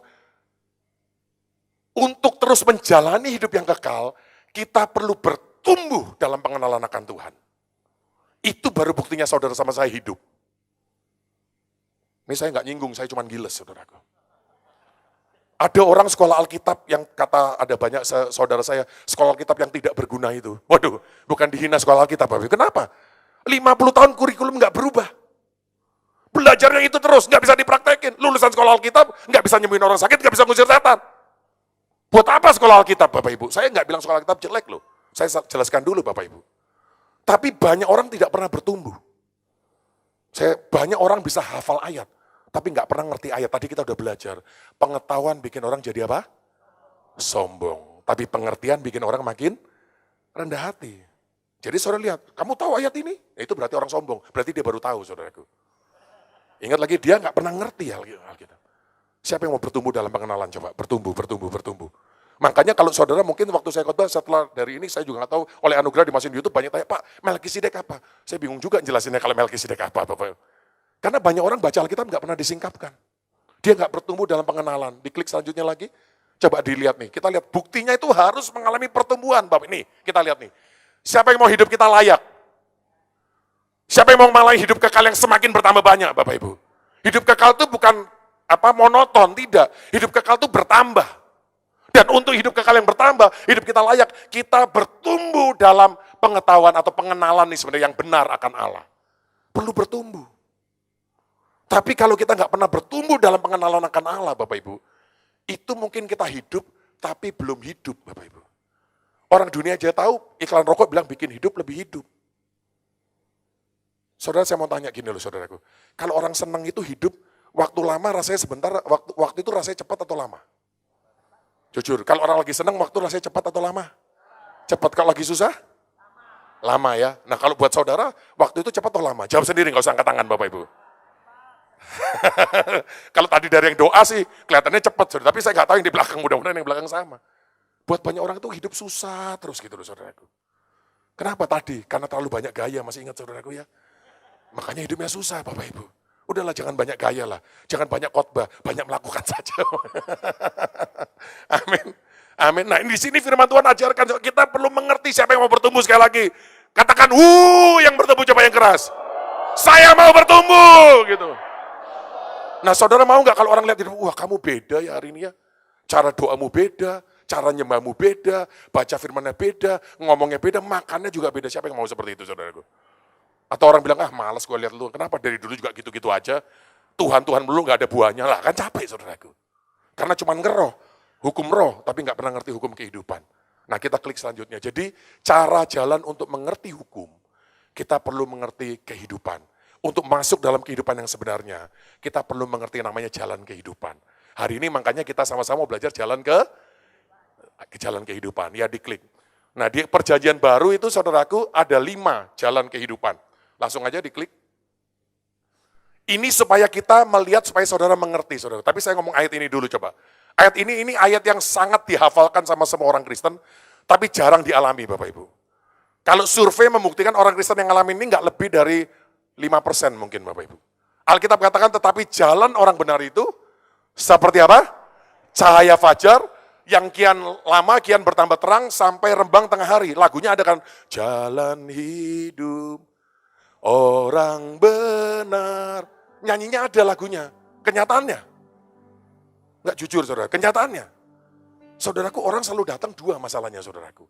Speaker 1: untuk terus menjalani hidup yang kekal, kita perlu bertumbuh dalam pengenalan akan Tuhan. Itu baru buktinya saudara sama saya hidup. Ini saya nggak nyinggung, saya cuma giles saudaraku. Ada orang sekolah Alkitab yang kata ada banyak saudara saya, sekolah Alkitab yang tidak berguna itu. Waduh, bukan dihina sekolah Alkitab. Kenapa? 50 tahun kurikulum nggak berubah. Belajarnya itu terus, nggak bisa dipraktekin. Lulusan sekolah Alkitab, nggak bisa nyembuhin orang sakit, nggak bisa ngusir setan. Buat apa sekolah Alkitab Bapak Ibu? Saya nggak bilang sekolah Alkitab jelek loh. Saya jelaskan dulu Bapak Ibu. Tapi banyak orang tidak pernah bertumbuh. Banyak orang bisa hafal ayat, tapi nggak pernah ngerti ayat. Tadi kita udah belajar, pengetahuan bikin orang jadi apa? Sombong. Tapi pengertian bikin orang makin rendah hati. Jadi saudara lihat, kamu tahu ayat ini? Itu berarti orang sombong, berarti dia baru tahu saudaraku. Ingat lagi, dia nggak pernah ngerti Alkitab. Siapa yang mau bertumbuh dalam pengenalan? Coba bertumbuh. Makanya kalau saudara mungkin waktu saya khotbah setelah dari ini saya juga nggak tahu, oleh anugerah dimasukin di YouTube banyak tanya, Pak Melkisedek apa? Saya bingung juga jelasinnya kalau Melkisedek apa Bapak. Karena banyak orang baca Alkitab nggak pernah disingkapkan. Dia nggak bertumbuh dalam pengenalan. Diklik selanjutnya lagi, coba dilihat nih. Kita lihat buktinya itu harus mengalami pertumbuhan Bapak. Ini kita lihat nih. Siapa yang mau hidup kita layak? Siapa yang mau malah hidup kekal yang semakin bertambah banyak Bapak Ibu? Hidup kekal itu bukan monoton, tidak. Hidup kekal itu bertambah. Dan untuk hidup kekal yang bertambah, hidup kita layak, kita bertumbuh dalam pengetahuan atau pengenalan nih sebenarnya yang benar akan Allah. Perlu bertumbuh. Tapi kalau kita nggak pernah bertumbuh dalam pengenalan akan Allah, Bapak Ibu, itu mungkin kita hidup, tapi belum hidup, Bapak Ibu. Orang dunia aja tahu, iklan rokok bilang bikin hidup lebih hidup. Saudara, saya mau tanya gini loh saudaraku. Kalau orang senang itu hidup, waktu lama rasanya sebentar, waktu itu rasanya cepat atau lama? Jujur, kalau orang lagi senang, waktu rasanya cepat atau lama? Cepat. Kalau lagi susah? Lama ya. Nah kalau buat saudara, waktu itu cepat atau lama? Jawab sendiri, nggak usah angkat tangan Bapak Ibu. Kalau tadi dari yang doa sih, kelihatannya cepat. Saudara. Tapi saya nggak tahu yang di belakang, mudah-mudahan yang belakang sama. Buat banyak orang itu hidup susah terus gitu loh saudaraku. Kenapa tadi? Karena terlalu banyak gaya, masih ingat saudaraku ya? Makanya hidupnya susah Bapak Ibu. Udahlah jangan banyak gaya lah, jangan banyak khotbah, banyak melakukan saja. Amin. Amin. Nah di sini firman Tuhan ajarkan kita perlu mengerti siapa yang mau bertumbuh sekali lagi. Katakan, yang bertumbuh coba yang keras. Saya mau bertumbuh gitu. Nah saudara mau nggak kalau orang lihat hidup, wah kamu beda ya hari ini ya. Cara doamu beda, cara nyembahmu beda, baca firmannya beda, ngomongnya beda, makannya juga beda. Siapa yang mau seperti itu saudaraku? Atau orang bilang, malas gue lihat lu, kenapa dari dulu juga gitu-gitu aja, Tuhan belum gak ada buahnya lah, kan capek saudaraku. Karena cuma ngeroh, hukum roh, tapi gak pernah ngerti hukum kehidupan. Nah kita klik selanjutnya, jadi cara jalan untuk mengerti hukum, kita perlu mengerti kehidupan. Untuk masuk dalam kehidupan yang sebenarnya, kita perlu mengerti namanya jalan kehidupan. Hari ini makanya kita sama-sama belajar jalan ke jalan kehidupan, ya diklik. Nah di perjanjian baru itu saudaraku ada 5 jalan kehidupan. Langsung aja diklik. Ini supaya kita melihat, supaya saudara mengerti, saudara. Tapi saya ngomong ayat ini dulu coba. Ayat ini ayat yang sangat dihafalkan sama semua orang Kristen, tapi jarang dialami Bapak Ibu. Kalau survei membuktikan orang Kristen yang ngalamin ini nggak lebih dari 5% mungkin Bapak Ibu. Alkitab katakan, tetapi jalan orang benar itu seperti apa? Cahaya fajar yang kian lama kian bertambah terang sampai rembang tengah hari. Lagunya ada kan, jalan hidup orang benar. Nyanyinya ada lagunya. Kenyataannya. Enggak jujur saudara, kenyataannya. Saudaraku, orang selalu datang 2 masalahnya saudaraku.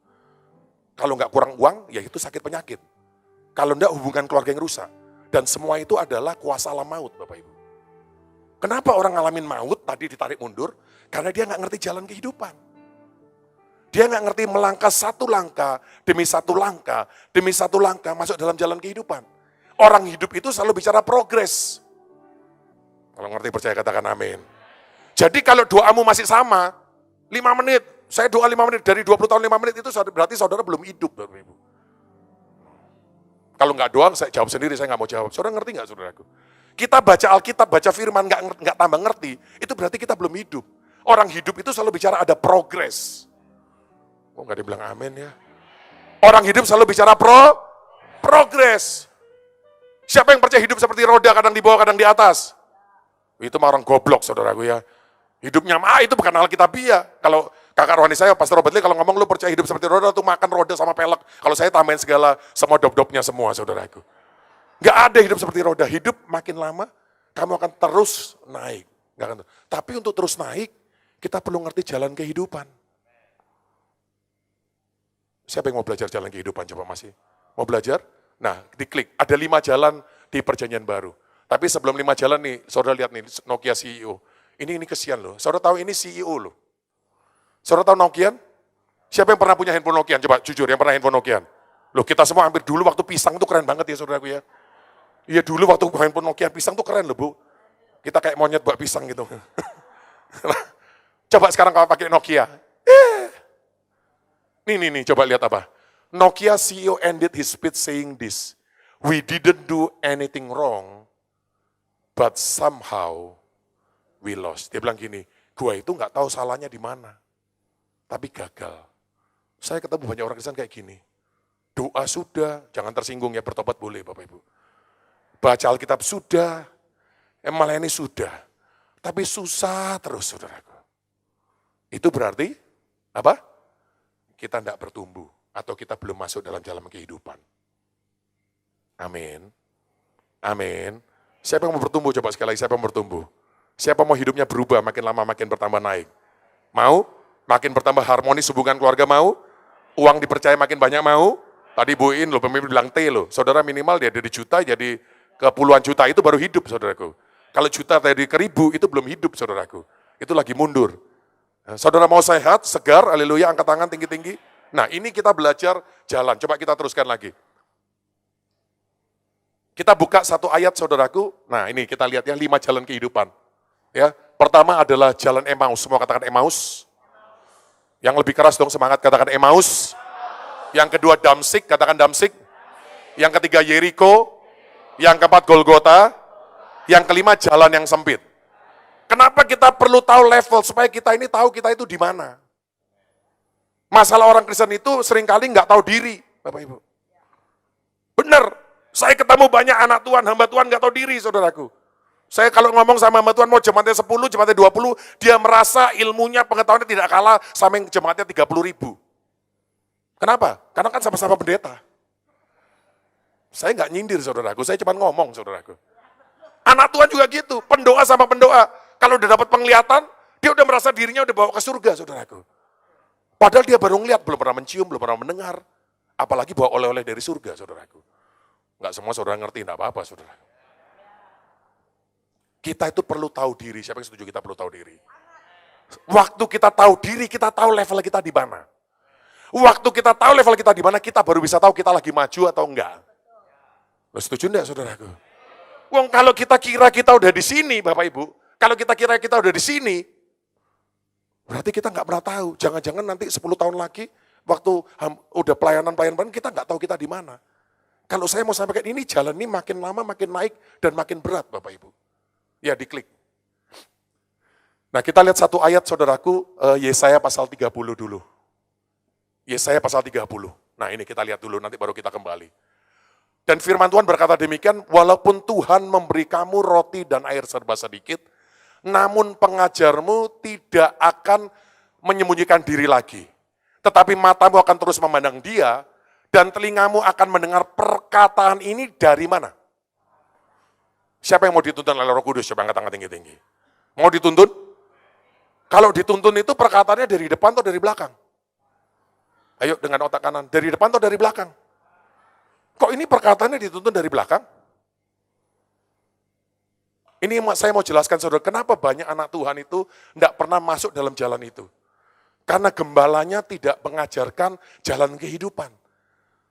Speaker 1: Kalau enggak kurang uang, ya itu sakit penyakit. Kalau enggak hubungan keluarga yang rusak. Dan semua itu adalah kuasa alam maut Bapak Ibu. Kenapa orang ngalamin maut tadi ditarik mundur? Karena dia enggak ngerti jalan kehidupan. Dia nggak ngerti melangkah satu langkah demi satu langkah masuk dalam jalan kehidupan. Orang hidup itu selalu bicara progres. Kalau ngerti percaya katakan amin. Jadi kalau doamu masih sama, 5 menit, saya doa 5 menit, dari 20 tahun 5 menit itu berarti saudara belum hidup. Ibu. Kalau nggak doa, saya jawab sendiri, saya nggak mau jawab. Saudara ngerti nggak saudaraku? Kita baca Alkitab, baca firman, nggak tambah ngerti, itu berarti kita belum hidup. Orang hidup itu selalu bicara ada progres. Kok nggak dibilang amin ya? Orang hidup selalu bicara progres. Siapa yang percaya hidup seperti roda, kadang di bawah, kadang di atas? Itu mah orang goblok, saudaraku ya. Hidupnya itu bukan Alkitabiah. Kalau kakak rohani saya, Pastor Robert Lee, kalau ngomong lu percaya hidup seperti roda, tuh makan roda sama pelek. Kalau saya tambahin segala, semua dop-dopnya semua, saudaraku. Nggak ada hidup seperti roda. Hidup makin lama, kamu akan terus naik. Nggak akan. Tapi untuk terus naik, kita perlu ngerti jalan kehidupan. Siapa yang mau belajar jalan kehidupan? Coba masih. Mau belajar? Nah, diklik. Ada 5 jalan di perjanjian baru. Tapi sebelum 5 jalan nih, saudara lihat nih, Nokia CEO. Ini kesian loh. Saudara tahu ini CEO loh. Saudara tahu Nokia? Siapa yang pernah punya handphone Nokia? Coba jujur, yang pernah handphone Nokia? Loh, kita semua hampir dulu waktu pisang itu keren banget ya saudaraku ya. Iya dulu waktu handphone Nokia pisang tuh keren loh Bu. Kita kayak monyet buat pisang gitu. Coba sekarang kalau pakai Nokia. Nih, coba lihat apa. Nokia CEO ended his speech saying this. We didn't do anything wrong, but somehow we lost. Dia bilang gini, gua itu nggak tahu salahnya di mana, tapi gagal. Saya ketemu banyak orang Kristen kayak gini. Doa sudah, jangan tersinggung ya, bertobat boleh Bapak Ibu. Baca Alkitab sudah, melayani sudah, tapi susah terus saudaraku. Itu berarti apa? Kita tidak bertumbuh atau kita belum masuk dalam jalan kehidupan. Amin. Amin. Siapa yang mau bertumbuh? Coba sekali lagi, siapa yang mau bertumbuh? Siapa mau hidupnya berubah, makin lama makin bertambah naik? Mau? Makin bertambah harmonis hubungan keluarga mau? Uang dipercaya makin banyak mau? Tadi Bu In loh, pemimpin bilang T loh. Saudara minimal dia dari juta jadi ke puluhan juta, itu baru hidup saudaraku. Kalau juta dari ke ribu, itu belum hidup saudaraku. Itu lagi mundur. Saudara mau sehat, segar, haleluya, angkat tangan tinggi-tinggi. Nah ini kita belajar jalan, coba kita teruskan lagi. Kita buka satu ayat saudaraku, nah ini kita lihat ya, 5 jalan kehidupan. Ya, pertama adalah jalan Emmaus, semua katakan Emmaus. Yang lebih keras dong semangat, katakan Emmaus. Yang kedua Damsik, katakan Damsik. Yang ketiga Yeriko. Yang keempat Golgota. Yang kelima jalan yang sempit. Kenapa kita perlu tahu level, supaya kita ini tahu kita itu di mana. Masalah orang Kristen itu seringkali nggak tahu diri, Bapak Ibu. Benar, saya ketemu banyak anak Tuhan, hamba Tuhan nggak tahu diri, saudaraku. Saya kalau ngomong sama hamba Tuhan, mau jemaatnya 10, jemaatnya 20, dia merasa ilmunya, pengetahuannya tidak kalah sama yang jemaatnya 30.000. Kenapa? Karena kan sama-sama pendeta. Saya nggak nyindir, saudaraku, saya cuma ngomong, saudaraku. Anak Tuhan juga gitu, pendoa sama pendoa. Kalau udah dapat penglihatan, dia udah merasa dirinya udah bawa ke surga, saudaraku. Padahal dia baru ngeliat, belum pernah mencium, belum pernah mendengar. Apalagi bawa oleh-oleh dari surga, saudaraku. Nggak semua saudara ngerti, nggak apa-apa, saudara. Kita itu perlu tahu diri, siapa yang setuju kita perlu tahu diri? Waktu kita tahu diri, kita tahu level kita di mana. Waktu kita tahu level kita di mana, kita baru bisa tahu kita lagi maju atau enggak. Lo setuju enggak, saudaraku? Wong kalau kita kira kita udah di sini, Bapak Ibu, kalau kita kira kita udah di sini, berarti kita nggak pernah tahu. Jangan-jangan nanti 10 tahun lagi, waktu udah pelayanan, kita nggak tahu kita di mana. Kalau saya mau sampaikan ini, jalan ini makin lama makin naik dan makin berat, Bapak Ibu. Ya, diklik. Nah, kita lihat satu ayat, saudaraku, Yesaya pasal 30 dulu. Yesaya pasal 30. Nah, ini kita lihat dulu, nanti baru kita kembali. Dan firman Tuhan berkata demikian, walaupun Tuhan memberi kamu roti dan air serba sedikit, namun pengajarmu tidak akan menyembunyikan diri lagi. Tetapi matamu akan terus memandang dia, dan telingamu akan mendengar perkataan ini dari mana? Siapa yang mau dituntun oleh Roh Kudus? Coba angkat tangan tinggi-tinggi. Mau dituntun? Kalau dituntun itu perkataannya dari depan atau dari belakang? Ayo dengan otak kanan, dari depan atau dari belakang? Kok ini perkataannya dituntun dari belakang? Ini saya mau jelaskan saudara, kenapa banyak anak Tuhan itu tidak pernah masuk dalam jalan itu. Karena gembalanya tidak mengajarkan jalan kehidupan.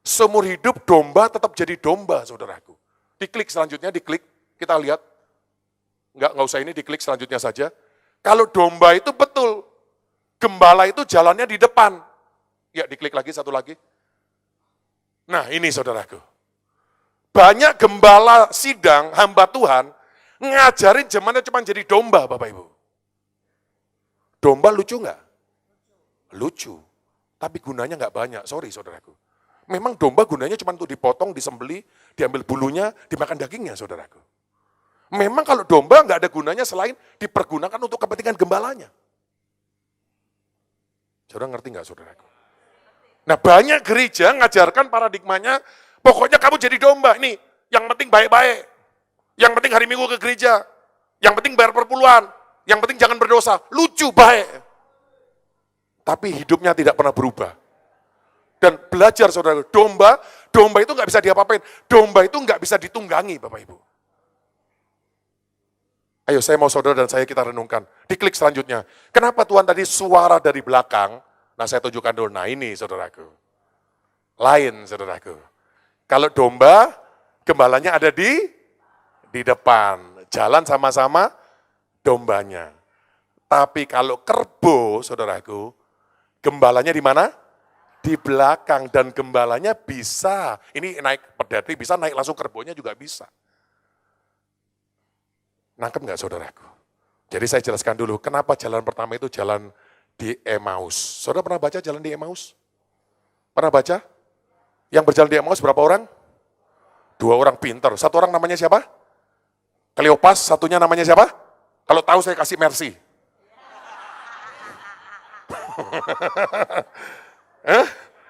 Speaker 1: Seumur hidup domba tetap jadi domba, saudaraku. Diklik selanjutnya, diklik, kita lihat. Enggak usah ini, diklik selanjutnya saja. Kalau domba itu betul, gembala itu jalannya di depan. Ya, diklik lagi, satu lagi. Nah, ini saudaraku. Banyak gembala sidang, hamba Tuhan, ngajarin jemaatnya cuma jadi domba, Bapak Ibu. Domba lucu nggak? Lucu. Tapi gunanya nggak banyak, sorry saudaraku. Memang domba gunanya cuma untuk dipotong, disembeli, diambil bulunya, dimakan dagingnya, saudaraku. Memang kalau domba nggak ada gunanya selain dipergunakan untuk kepentingan gembalanya. Saudara ngerti nggak, saudaraku? Nah, banyak gereja ngajarkan paradigmanya, pokoknya kamu jadi domba. Nih, yang penting baik-baik. Yang penting hari Minggu ke gereja. Yang penting bayar perpuluhan. Yang penting jangan berdosa. Lucu, baik. Tapi hidupnya tidak pernah berubah. Dan belajar, saudara, domba itu nggak bisa diapa-apain. Domba itu nggak bisa ditunggangi, Bapak Ibu. Ayo, saya mau saudara dan saya kita renungkan. Diklik selanjutnya. Kenapa Tuhan tadi suara dari belakang? Nah, saya tunjukkan dulu. Nah, ini saudaraku. Lain, saudaraku. Kalau domba, gembalanya ada di di depan. Jalan sama-sama dombanya. Tapi kalau kerbau, saudaraku, gembalanya di mana? Di belakang, dan gembalanya bisa, ini naik pedati bisa, naik langsung kerbaunya juga bisa. Nangkep nggak saudaraku? Jadi saya jelaskan dulu, kenapa jalan pertama itu jalan di Emmaus. Saudara pernah baca jalan di Emmaus? Pernah baca? Yang berjalan di Emmaus berapa orang? 2 orang pinter. 1 orang namanya siapa? Kleopas, satunya namanya siapa? Kalau tahu saya kasih Mercy.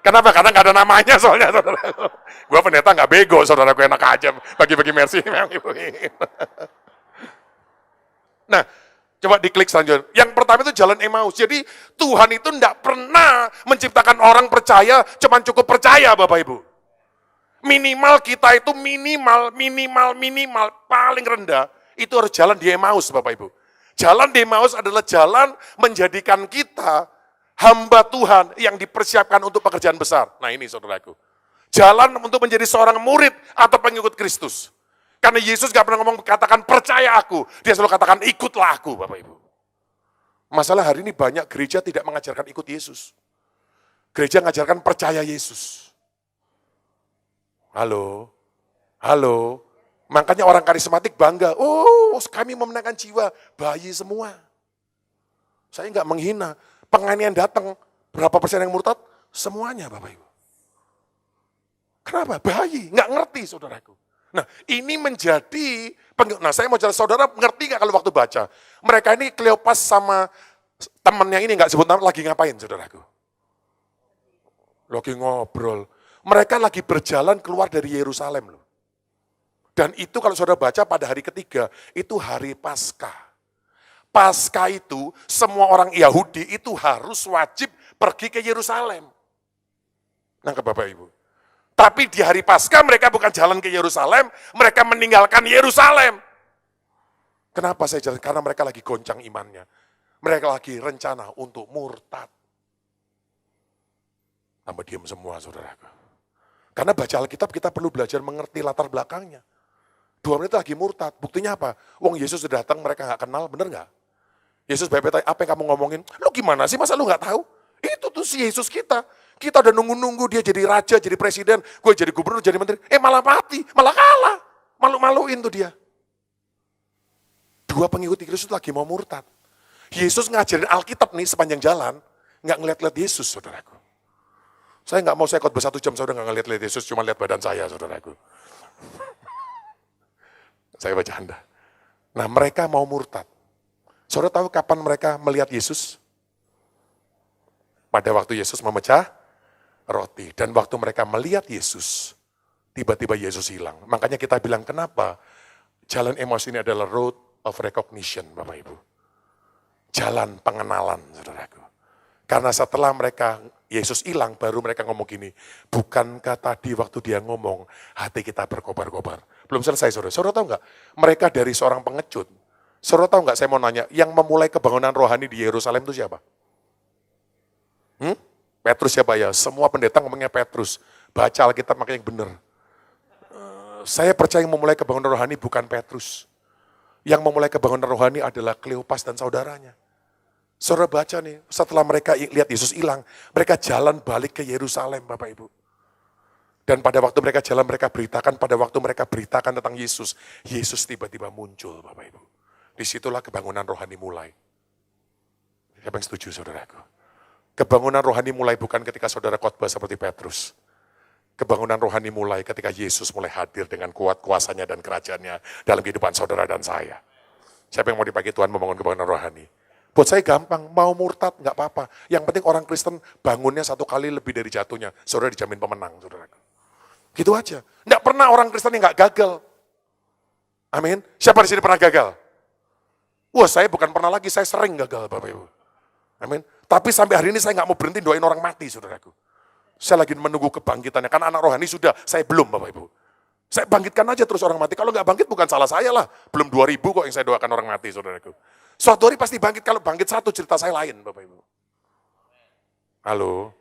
Speaker 1: Kenapa? Karena nggak ada namanya soalnya, saudara. Gue pendeta nggak bego, saudara, gue enak aja bagi-bagi Mercy. Nah, coba diklik selanjutnya. Yang pertama itu jalan Emmaus. Jadi Tuhan itu tidak pernah menciptakan orang percaya, cuman cukup percaya Bapak Ibu. Minimal kita itu minimal paling rendah itu harus jalan di Emmaus Bapak Ibu. Jalan di Emmaus adalah jalan menjadikan kita hamba Tuhan yang dipersiapkan untuk pekerjaan besar. Nah ini saudaraku. Jalan untuk menjadi seorang murid atau pengikut Kristus. Karena Yesus gak pernah ngomong katakan percaya aku. Dia selalu katakan ikutlah aku Bapak Ibu. Masalah hari ini banyak gereja tidak mengajarkan ikut Yesus. Gereja mengajarkan percaya Yesus. Halo. Makanya orang karismatik bangga. Oh kami memenangkan jiwa. Bayi semua. Saya gak menghina. Penganiayaan datang. Berapa persen yang murtad? Semuanya Bapak Ibu. Kenapa? Bayi. Gak ngerti saudaraku. Nah ini menjadi, nah saya mau jelas saudara ngerti gak kalau waktu baca? Mereka ini Kleopas sama temannya ini gak sebut nama lagi ngapain saudaraku? Lagi ngobrol. Mereka lagi berjalan keluar dari Yerusalem loh. Dan itu kalau saudara baca pada hari ketiga, itu hari Paskah. Paskah itu semua orang Yahudi itu harus wajib pergi ke Yerusalem. Nangkep Bapak Ibu? Tapi di hari Paskah mereka bukan jalan ke Yerusalem, mereka meninggalkan Yerusalem. Kenapa saya jelaskan? Karena mereka lagi goncang imannya. Mereka lagi rencana untuk murtad. Tambah diam semua saudara. Karena baca Alkitab kita perlu belajar mengerti latar belakangnya. 2 menit lagi murtad, buktinya apa? Wong Yesus sudah datang, mereka gak kenal, bener gak? Yesus tanya, apa yang kamu ngomongin? Lu gimana sih, masa lu gak tahu? Itu tuh si Yesus kita. Kita udah nunggu-nunggu dia jadi raja, jadi presiden, gue jadi gubernur, jadi menteri. Malah mati, malah kalah. Malu-maluin tuh dia. 2 pengikut Kristus lagi mau murtad. Yesus ngajarin Alkitab nih sepanjang jalan, nggak ngeliat-liat Yesus, saudaraku. Saya nggak mau saya khotbah 1 jam, saudara nggak ngeliat-liat Yesus, cuma lihat badan saya, saudaraku. Saya bercanda. Nah mereka mau murtad. Saudara tahu kapan mereka melihat Yesus? Pada waktu Yesus memecah roti. Dan waktu mereka melihat Yesus, tiba-tiba Yesus hilang. Makanya kita bilang kenapa jalan Emmaus ini adalah road of recognition, Bapak Ibu. Jalan pengenalan, saudaraku. Karena setelah mereka, Yesus hilang, baru mereka ngomong gini, bukankah tadi waktu dia ngomong, hati kita berkobar-kobar. Belum selesai, saudara. Saudara tahu nggak? Mereka dari seorang pengecut. Saudara tahu nggak, saya mau nanya, yang memulai kebangunan rohani di Yerusalem itu siapa? Petrus siapa ya? Semua pendeta ngomongnya Petrus. Baca Alkitab makanya yang benar. Saya percaya yang memulai kebangunan rohani bukan Petrus. Yang memulai kebangunan rohani adalah Kleopas dan saudaranya. Saudara baca nih, setelah mereka lihat Yesus hilang, mereka jalan balik ke Yerusalem, Bapak Ibu. Dan pada waktu mereka jalan, mereka beritakan tentang Yesus, Yesus tiba-tiba muncul, Bapak Ibu. Disitulah kebangunan rohani mulai. Siapa yang setuju, saudaraku? Kebangunan rohani mulai bukan ketika saudara khotbah seperti Petrus. Kebangunan rohani mulai ketika Yesus mulai hadir dengan kuat kuasanya dan kerajaannya dalam kehidupan saudara dan saya. Siapa yang mau dipakai Tuhan membangun kebangunan rohani? Buat saya gampang, mau murtad nggak apa-apa. Yang penting orang Kristen bangunnya 1 kali lebih dari jatuhnya. Saudara dijamin pemenang, saudara. Gitu aja. Nggak pernah orang Kristen yang nggak gagal. Amin. Siapa di sini pernah gagal? Wah, saya bukan pernah lagi, saya sering gagal, Bapak Ibu. Amin. Tapi sampai hari ini saya nggak mau berhenti doain orang mati, saudaraku. Saya lagi menunggu kebangkitannya. Karena anak rohani sudah, saya belum, Bapak Ibu. Saya bangkitkan aja terus orang mati. Kalau nggak bangkit bukan salah saya lah. Belum 2000 kok yang saya doakan orang mati, saudaraku. Suatu hari pasti bangkit, kalau bangkit satu cerita saya lain, Bapak Ibu. Halo?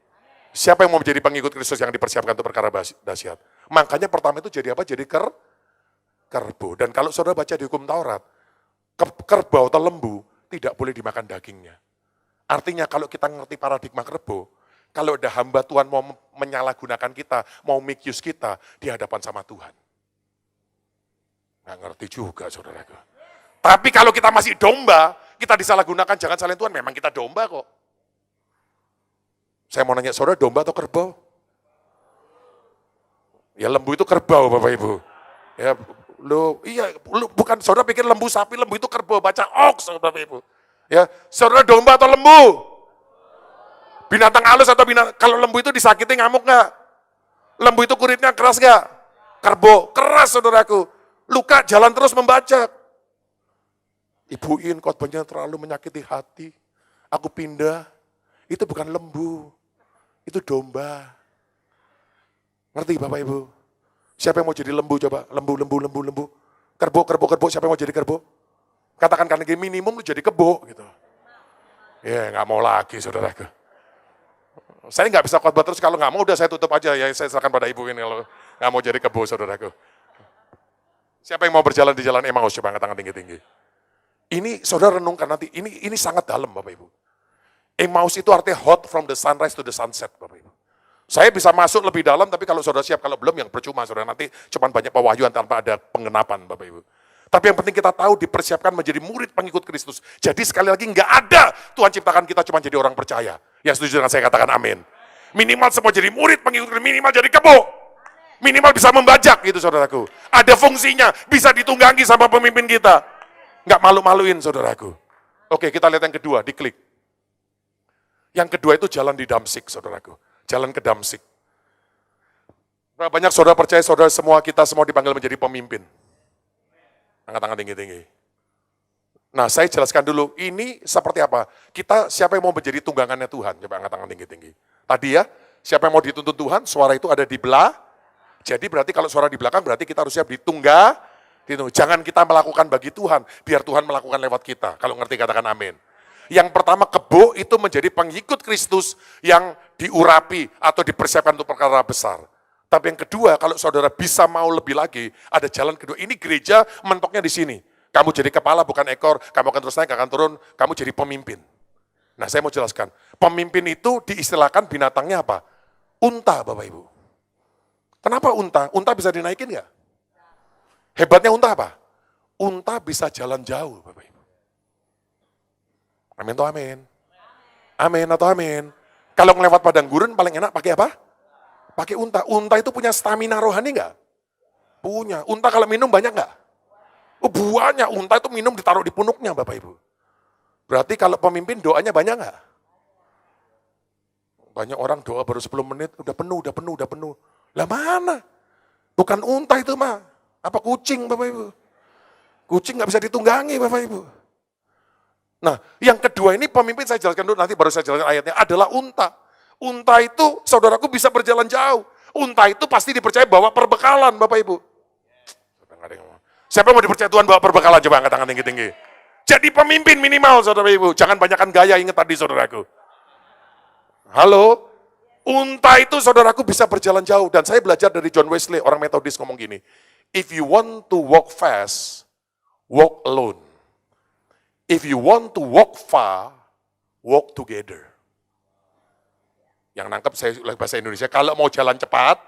Speaker 1: Siapa yang mau menjadi pengikut Kristus yang dipersiapkan untuk perkara dahsyat? Makanya pertama itu jadi apa? Jadi kerbau. Dan kalau saudara baca di hukum Taurat, kerbau atau lembu tidak boleh dimakan dagingnya. Artinya kalau kita ngerti paradigma kerbau, kalau ada hamba Tuhan mau menyalahgunakan kita, mau make use kita di hadapan sama Tuhan. Nggak ngerti juga saudaraku. Tapi kalau kita masih domba, kita disalahgunakan, jangan salahin Tuhan, memang kita domba kok. Saya mau nanya, saudara domba atau kerbau? Ya lembu itu kerbau Bapak Ibu. Ya, bukan saudara pikir lembu sapi, lembu itu kerbau, baca ox Bapak Ibu. Ya, saudara domba atau lembu? Binatang halus atau kalau lembu itu disakiti ngamuk nggak? Lembu itu kulitnya keras nggak? Kerbau, keras saudaraku. Luka jalan terus membacak. Ibuin khotbahnya terlalu menyakiti hati. Aku pindah, itu bukan lembu, itu domba. Ngerti Bapak Ibu? Siapa yang mau jadi lembu coba? Lembu. Kerbau, siapa yang mau jadi kerbau? Katakan karena minimum lu jadi kebo gitu. Ya nggak mau lagi saudaraku. Saya nggak bisa khotbah terus, kalau nggak mau udah saya tutup aja ya, saya serahkan pada ibu ini kalau nggak mau jadi kebo saudaraku. Siapa yang mau berjalan di jalan Emmaus coba angkat tangan tinggi-tinggi. Ini saudara renungkan nanti, ini sangat dalam Bapak Ibu. Emmaus itu artinya hot from the sunrise to the sunset Bapak Ibu. Saya bisa masuk lebih dalam, tapi kalau saudara siap, kalau belum yang percuma saudara, nanti cuma banyak pewahyuan tanpa ada pengenapan Bapak Ibu. Tapi yang penting kita tahu dipersiapkan menjadi murid pengikut Kristus. Jadi sekali lagi nggak ada Tuhan ciptakan kita cuma jadi orang percaya. Yang setuju dengan saya katakan amin. Minimal semua jadi murid pengikut, minimal jadi kebo. Minimal bisa membajak gitu saudaraku. Ada fungsinya, bisa ditunggangi sama pemimpin kita. Nggak malu-maluin saudaraku. Oke, kita lihat yang kedua, diklik. Yang kedua itu jalan di Damsik saudaraku. Jalan ke Damsik. Banyak saudara percaya saudara semua, kita semua dipanggil menjadi pemimpin. Angkat tangan tinggi-tinggi. Nah, saya jelaskan dulu, ini seperti apa? Kita, siapa yang mau menjadi tunggangannya Tuhan? Coba angkat tangan tinggi-tinggi. Tadi ya, siapa yang mau dituntun Tuhan, suara itu ada di belah. Jadi berarti kalau suara di belakang, berarti kita harus siap ditunggang. Jangan kita melakukan bagi Tuhan, biar Tuhan melakukan lewat kita. Kalau ngerti katakan amin. Yang pertama, kebo itu menjadi pengikut Kristus yang diurapi atau dipersiapkan untuk perkara besar. Tapi yang kedua, kalau saudara bisa mau lebih lagi, ada jalan kedua. Ini gereja mentoknya di sini. Kamu jadi kepala bukan ekor, kamu akan terus naik, akan turun, kamu jadi pemimpin. Nah, saya mau jelaskan. Pemimpin itu diistilahkan binatangnya apa? Unta, Bapak Ibu. Kenapa unta? Unta bisa dinaikin nggak? Hebatnya unta apa? Unta bisa jalan jauh, Bapak Ibu. Amin atau amin? Amin atau amin? Kalau ngelewat padang gurun paling enak pakai apa? Pakai unta. Unta itu punya stamina rohani nggak? Punya. Unta kalau minum banyak nggak? Oh, banyak. Unta itu minum ditaruh di punuknya Bapak Ibu. Berarti kalau pemimpin doanya banyak nggak? Banyak orang doa baru 10 menit, udah penuh. Lah mana? Bukan unta itu mah. Apa kucing Bapak Ibu? Kucing nggak bisa ditunggangi Bapak Ibu. Nah, yang kedua ini pemimpin saya jelaskan dulu, nanti baru saya jelaskan ayatnya, adalah unta. Unta itu, saudaraku bisa berjalan jauh. Unta itu pasti dipercaya bawa perbekalan, Bapak Ibu. Siapa yang mau dipercaya Tuhan bawa perbekalan? Coba angkat tangan tinggi-tinggi. Jadi pemimpin minimal, saudara Ibu. Jangan banyakkan gaya, ingat tadi saudaraku. Halo? Unta itu, saudaraku, bisa berjalan jauh. Dan saya belajar dari John Wesley, orang Metodis ngomong gini. If you want to walk fast, walk alone. If you want to walk far, walk together. Yang nangkep saya bahasa Indonesia, kalau mau jalan cepat,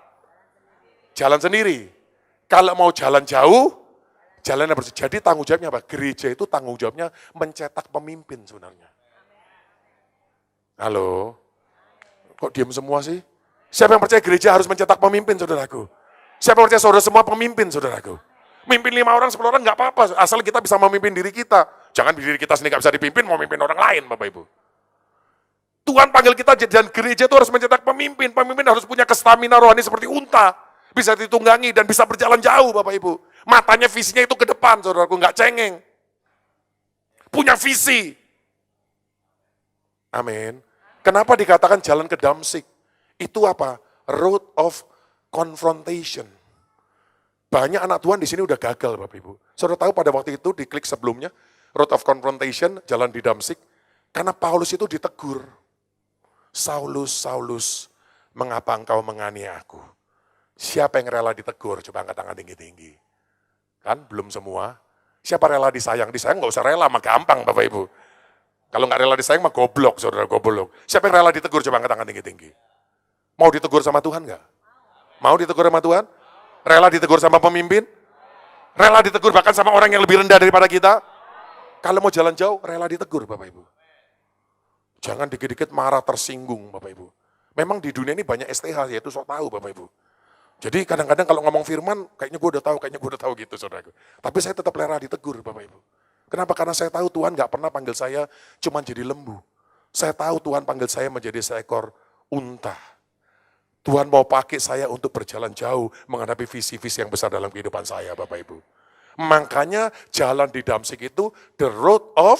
Speaker 1: jalan sendiri. Kalau mau jalan jauh, jalannya bersih. Jadi tanggung jawabnya apa? Gereja itu tanggung jawabnya mencetak pemimpin sebenarnya. Halo? Kok diam semua sih? Siapa yang percaya gereja harus mencetak pemimpin, saudaraku? Siapa yang percaya saudara semua pemimpin, saudaraku? Mimpin 5 orang, 10 orang nggak apa-apa, asal kita bisa memimpin diri kita. Jangan diri kita sendiri nggak bisa dipimpin, mau mimpin orang lain, Bapak Ibu. Tuhan panggil kita dan gereja itu harus mencetak pemimpin. Pemimpin harus punya kestamina rohani seperti unta. Bisa ditunggangi dan bisa berjalan jauh Bapak Ibu. Matanya visinya itu ke depan, saudaraku, nggak cengeng. Punya visi. Amin. Kenapa dikatakan jalan ke Damsik? Itu apa? Road of confrontation. Banyak anak Tuhan di sini udah gagal Bapak Ibu. Saudara tahu pada waktu itu di klik sebelumnya, road of confrontation, jalan di Damsik. Karena Paulus itu ditegur. Saulus, Saulus, mengapa engkau menganiaya aku? Siapa yang rela ditegur? Coba angkat tangan tinggi-tinggi. Kan belum semua. Siapa rela disayang? Disayang nggak usah rela, mah gampang Bapak Ibu. Kalau nggak rela disayang mah goblok, saudara, goblok. Siapa yang rela ditegur? Coba angkat tangan tinggi-tinggi. Mau ditegur sama Tuhan nggak? Mau ditegur sama Tuhan? Rela ditegur sama pemimpin? Rela ditegur bahkan sama orang yang lebih rendah daripada kita? Kalau mau jalan jauh, rela ditegur Bapak Ibu. Jangan dikit-dikit marah tersinggung Bapak Ibu. Memang di dunia ini banyak STH, yaitu sok tahu Bapak Ibu. Jadi kadang-kadang kalau ngomong firman, kayaknya gue udah tahu gitu saudaraku. Tapi saya tetap rela ditegur Bapak Ibu. Kenapa? Karena saya tahu Tuhan gak pernah panggil saya cuma jadi lembu. Saya tahu Tuhan panggil saya menjadi seekor unta. Tuhan mau pakai saya untuk berjalan jauh menghadapi visi-visi yang besar dalam kehidupan saya Bapak Ibu. Makanya jalan di Damsik itu the road of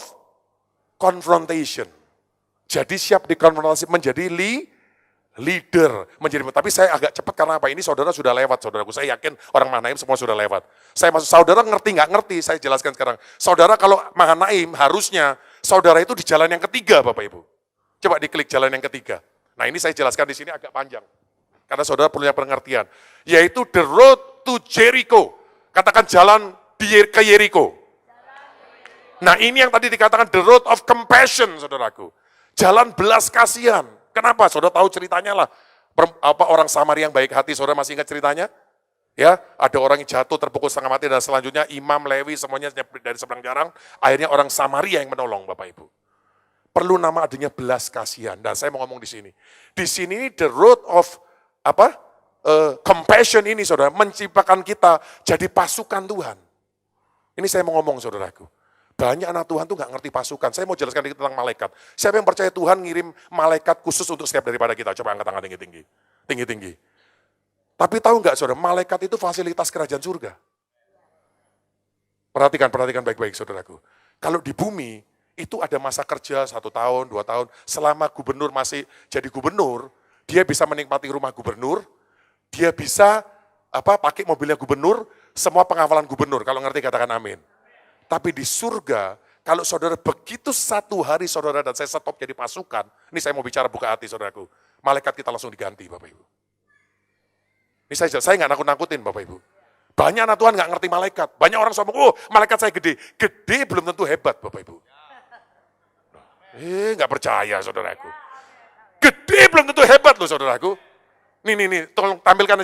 Speaker 1: confrontation. Jadi siap dikonfrontasi menjadi leader. Tapi saya agak cepat karena apa? Ini saudara sudah lewat, saudaraku. Saya yakin orang Mahanaim semua sudah lewat. Saya masuk, saudara ngerti nggak ngerti? Saya jelaskan sekarang. Saudara kalau Mahanaim harusnya saudara itu di jalan yang ketiga, Bapak Ibu. Coba diklik jalan yang ketiga. Nah ini saya jelaskan di sini agak panjang. Karena saudara punya pengertian. Yaitu the road to Jericho. Katakan jalan ke Jericho. Nah ini yang tadi dikatakan the road of compassion, saudaraku. Jalan belas kasihan. Kenapa? Saudara tahu ceritanya lah. Orang Samaria yang baik hati, saudara masih ingat ceritanya? Ya, ada orang yang jatuh terpukul setengah mati dan selanjutnya imam, Lewi semuanya dari seberang jarang. Akhirnya orang Samaria yang menolong Bapak Ibu. Perlu nama adanya belas kasihan. Dan saya mau ngomong di sini. Di sini the road of compassion ini saudara menciptakan kita jadi pasukan Tuhan. Ini saya mau ngomong saudaraku. Banyak anak Tuhan tuh nggak ngerti pasukan. Saya mau jelaskan dikit tentang malaikat. Siapa yang percaya Tuhan ngirim malaikat khusus untuk setiap daripada kita? Coba angkat tangan tinggi-tinggi. Tinggi-tinggi. Tapi tahu nggak saudara, malaikat itu fasilitas kerajaan surga. Perhatikan baik-baik saudaraku. Kalau di bumi, itu ada masa kerja 1 tahun, 2 tahun. Selama gubernur masih jadi gubernur, dia bisa menikmati rumah gubernur, dia bisa pakai mobilnya gubernur, semua pengawalan gubernur. Kalau ngerti katakan amin. Tapi di surga, kalau saudara begitu 1 hari saudara dan saya stop jadi pasukan, ini saya mau bicara buka hati saudaraku, malaikat kita langsung diganti Bapak Ibu. Ini saya nggak nakut-nakutin Bapak Ibu. Banyak anak Tuhan nggak ngerti malaikat. Banyak orang sombong, oh malaikat saya gede. Gede belum tentu hebat Bapak Ibu. Nggak percaya saudaraku. Gede belum tentu hebat loh saudaraku. Nih, tolong tampilkan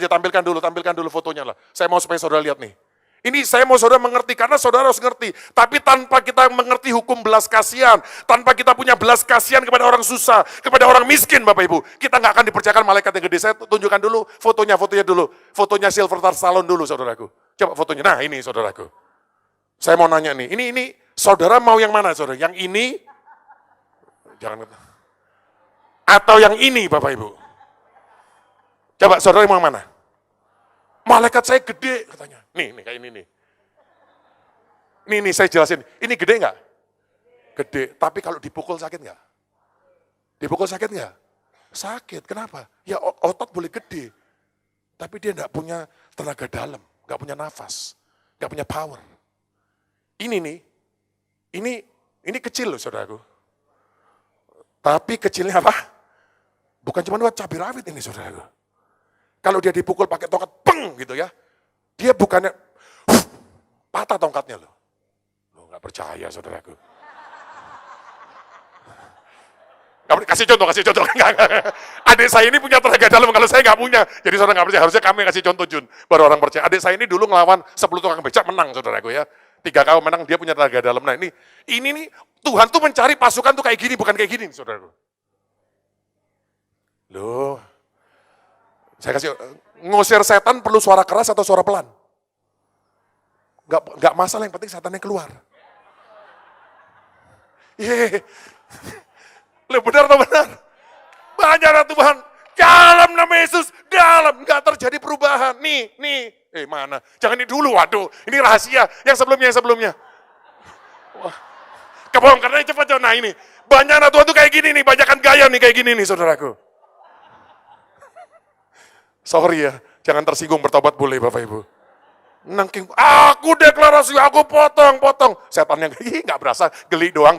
Speaker 1: dulu fotonya lah. Saya mau supaya saudara lihat nih. Ini saya mau saudara mengerti, karena saudara harus ngerti. Tapi tanpa kita mengerti hukum belas kasihan, tanpa kita punya belas kasihan kepada orang susah, kepada orang miskin Bapak Ibu, kita nggak akan dipercayakan malaikat yang gede. Saya tunjukkan dulu fotonya dulu. Fotonya Sylvester Stallone dulu saudaraku. Coba fotonya, nah ini saudaraku. Saya mau nanya nih, ini saudara mau yang mana saudara? Yang ini? Jangan. Atau yang ini Bapak Ibu? Coba saudara mau yang mana? Malaikat saya gede katanya. Nih kayak ini nih. Nih saya jelasin. Ini gede nggak? Gede. Tapi kalau dipukul sakit nggak? Dipukul sakit nggak? Sakit. Kenapa? Ya otot boleh gede. Tapi dia nggak punya tenaga dalam. Nggak punya nafas. Nggak punya power. Ini kecil loh saudaraku. Tapi kecilnya apa? Bukan cuma buat cabai rawit ini saudaraku. Kalau dia dipukul pakai tongkat, peng gitu ya. Dia bukannya, patah tongkatnya loh. Loh gak percaya saudaraku. Kasih contoh. Adik saya ini punya tenaga dalam, kalau saya gak punya. Jadi saudara gak percaya, harusnya kami kasih contoh Jun. Baru orang percaya. Adik saya ini dulu ngelawan 10 tukang becak, menang saudaraku ya. 3 kali menang, dia punya tenaga dalam. Nah ini nih, Tuhan tuh mencari pasukan tuh kayak gini, bukan kayak gini saudaraku. Loh. Saya kasih, ngusir setan perlu suara keras atau suara pelan? Gak masalah, yang penting setannya keluar. Loh benar atau benar? Banyak anak Tuhan, dalam nama Yesus, dalam, gak terjadi perubahan. Nih, mana? Jangan ini dulu, waduh, ini rahasia. Yang sebelumnya. Wah, kebongkarnya cepat. Nah ini, banyak anak Tuhan tuh kayak gini nih, banyakan gaya nih kayak gini nih saudaraku. Sorry ya, jangan tersinggung, bertobat boleh Bapak Ibu. Nangking, aku deklarasi, aku potong. Setannya nggak berasa, geli doang.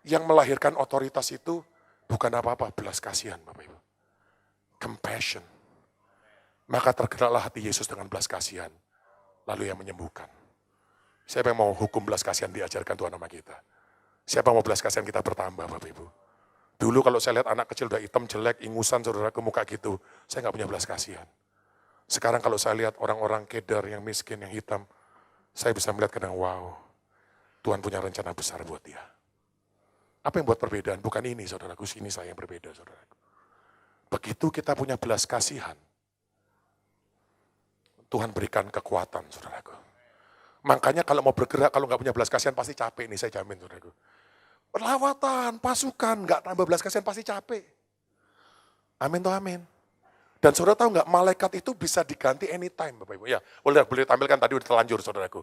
Speaker 1: Yang melahirkan otoritas itu bukan apa-apa, belas kasihan Bapak Ibu. Compassion. Maka tergeraklah hati Yesus dengan belas kasihan. Lalu yang menyembuhkan. Siapa yang mau hukum belas kasihan diajarkan Tuhan sama kita? Siapa yang mau belas kasihan kita bertambah, Bapak Ibu? Dulu kalau saya lihat anak kecil udah hitam, jelek, ingusan, saudara ke muka gitu, saya nggak punya belas kasihan. Sekarang kalau saya lihat orang-orang kedar yang miskin, yang hitam, saya bisa melihat kadang, wow, Tuhan punya rencana besar buat dia. Apa yang buat perbedaan? Bukan ini, saudaraku, sini saya yang berbeda, saudaraku. Begitu kita punya belas kasihan, Tuhan berikan kekuatan, saudaraku. Makanya kalau mau bergerak, kalau nggak punya belas kasihan pasti capek nih, saya jamin, saudaraku. Perlawatan, pasukan, nggak tambah belas kasihan pasti capek. Amin toh amin. Dan saudara tahu nggak, malaikat itu bisa diganti anytime, Bapak Ibu. Ya, boleh tampilkan tadi udah terlanjur, saudaraku.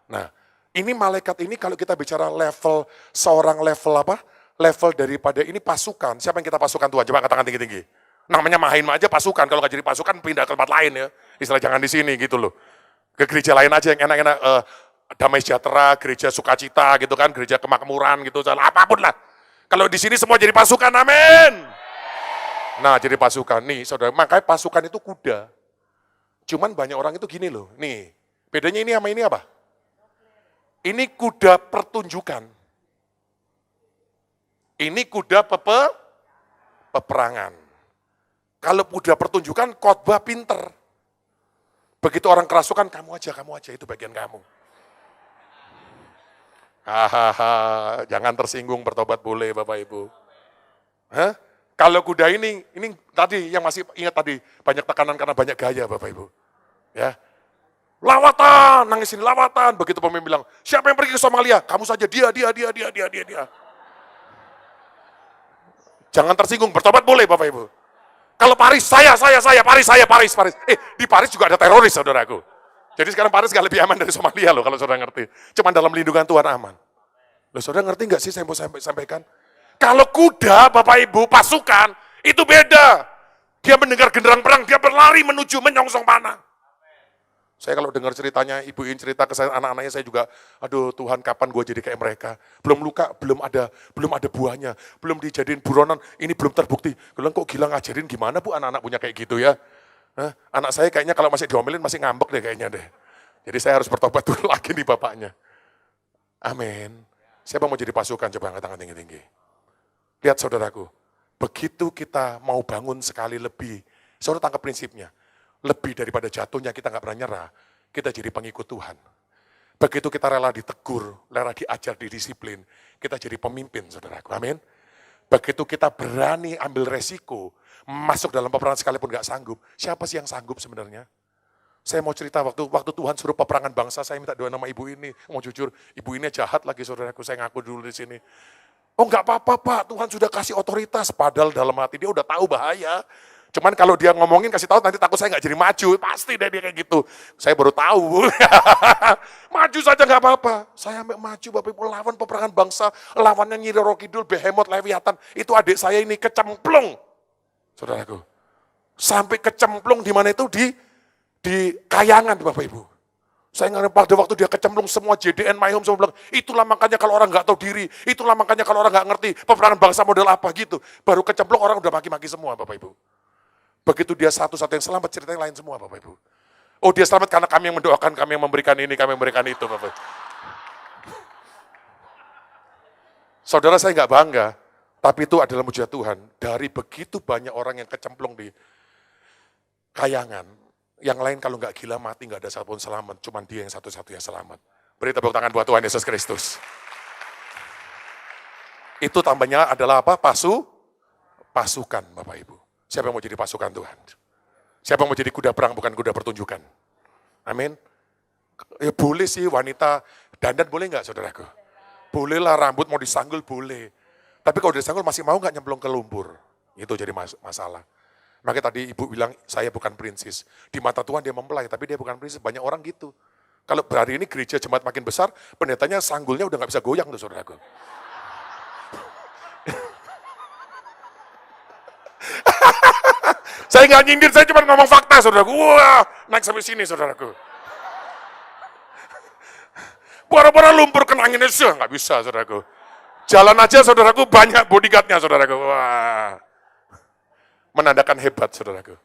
Speaker 1: Nah, ini malaikat ini kalau kita bicara level, seorang level apa? Level daripada ini pasukan. Siapa yang kita pasukan Tuhan? Coba katakan tinggi-tinggi. Namanya mahain aja pasukan, kalau nggak jadi pasukan pindah ke tempat lain ya. Istilah jangan di sini gitu loh. Ke gereja lain aja yang enak-enak, damai sejahtera, gereja sukacita gitu kan, gereja kemakmuran gitu, apapun lah. Kalau di sini semua jadi pasukan, amin. Nah jadi pasukan, nih saudara, makanya pasukan itu kuda. Cuman banyak orang itu gini loh, nih bedanya ini sama ini apa? Ini kuda pertunjukan. Ini kuda peperangan. Kalau kuda pertunjukan, khotbah pinter. Begitu orang kerasukan, kamu aja, itu bagian kamu. Hahaha, jangan tersinggung, bertobat boleh Bapak Ibu. Hah? Kalau kuda ini tadi yang masih ingat tadi, banyak tekanan karena banyak gaya Bapak Ibu. Ya. Lawatan, nangisin lawatan. Begitu pemimpin bilang, siapa yang pergi ke Somalia? Kamu saja, dia. Jangan tersinggung, bertobat boleh Bapak Ibu. Kalau Paris, saya, Paris. Di Paris juga ada teroris, saudaraku. Jadi sekarang Paris gak lebih aman dari Somalia loh, kalau saudara ngerti. Cuman dalam lindungan Tuhan aman. Loh saudara ngerti gak sih saya mau sampaikan? Kalau kuda, Bapak Ibu, pasukan, itu beda. Dia mendengar genderang perang, dia berlari menuju menyongsong panah. Saya kalau dengar ceritanya, ibuin cerita ke saya, anak-anaknya saya juga, aduh Tuhan kapan gue jadi kayak mereka. Belum luka, belum ada buahnya, belum dijadiin buronan, ini belum terbukti. Bilang kok gila ngajarin gimana Bu anak-anak punya kayak gitu ya. Hah? Anak saya kayaknya kalau masih diomelin masih ngambek deh kayaknya deh. Jadi saya harus bertobat dulu lagi nih bapaknya. Amin. Siapa mau jadi pasukan? Coba angkat tangan tinggi-tinggi. Lihat saudaraku, begitu kita mau bangun sekali lebih, saudara tangkap prinsipnya. Lebih daripada jatuhnya kita nggak pernah nyerah, kita jadi pengikut Tuhan. Begitu kita rela ditegur, rela diajar, didisiplin, kita jadi pemimpin, saudaraku. Amin. Begitu kita berani ambil resiko, masuk dalam peperangan sekalipun nggak sanggup. Siapa sih yang sanggup sebenarnya? Saya mau cerita waktu Tuhan suruh peperangan bangsa, saya minta doa nama ibu ini. Mau jujur, ibu ini jahat lagi saudaraku, saya ngaku dulu di sini. Oh nggak apa-apa Pak, Tuhan sudah kasih otoritas, padahal dalam hati dia udah tahu bahaya. Cuman kalau dia ngomongin kasih tahu nanti takut saya nggak jadi maju, pasti deh dia kayak gitu. Saya baru tahu, maju saja nggak apa-apa. Saya sampai maju Bapak Ibu lawan peperangan bangsa, lawannya Nyi Roro Kidul, Behemoth, Leviathan. Itu adik saya ini kecemplung, saudaraku. Sampai kecemplung di mana itu di Kayangan Bapak Ibu. Saya ngerti pada waktu dia kecemplung semua JDN, My Home semua bilang, itulah makanya kalau orang nggak tahu diri, itulah makanya kalau orang nggak ngerti peperangan bangsa model apa gitu. Baru kecemplung orang udah maki-maki semua Bapak Ibu. Begitu dia satu-satu yang selamat, ceritanya lain semua Bapak Ibu. Oh dia selamat karena kami yang mendoakan, kami yang memberikan ini, kami yang memberikan itu Bapak Ibu. Saudara saya nggak bangga, tapi itu adalah mujizat Tuhan. Dari begitu banyak orang yang kecemplung di Kayangan, yang lain kalau nggak gila mati, nggak ada satupun selamat, cuman dia yang satu-satunya selamat. Beri tepuk tangan buat Tuhan Yesus Kristus. Itu tambahnya adalah apa? Pasukan Bapak Ibu. Siapa yang mau jadi pasukan Tuhan? Siapa yang mau jadi kuda perang bukan kuda pertunjukan? Amin. Ya boleh sih wanita dandan boleh nggak saudaraku? Bolehlah rambut mau disanggul boleh. Tapi kalau disanggul masih mau nggak nyemplung ke lumpur? Itu jadi masalah. Makanya tadi ibu bilang saya bukan prinsis. Di mata Tuhan dia mempelai tapi dia bukan prinsis. Banyak orang gitu. Kalau hari ini gereja jemaat makin besar, pendetanya sanggulnya udah nggak bisa goyang tuh saudaraku. Saya nggak nyindir, saya cuma ngomong fakta, saudaraku. Wah, naik sampai sini, saudaraku. Bora-bora lumpur kena anginnya, nggak bisa, saudaraku. Jalan aja, saudaraku, banyak bodyguardnya, saudaraku. Wah. menandakan hebat, saudaraku.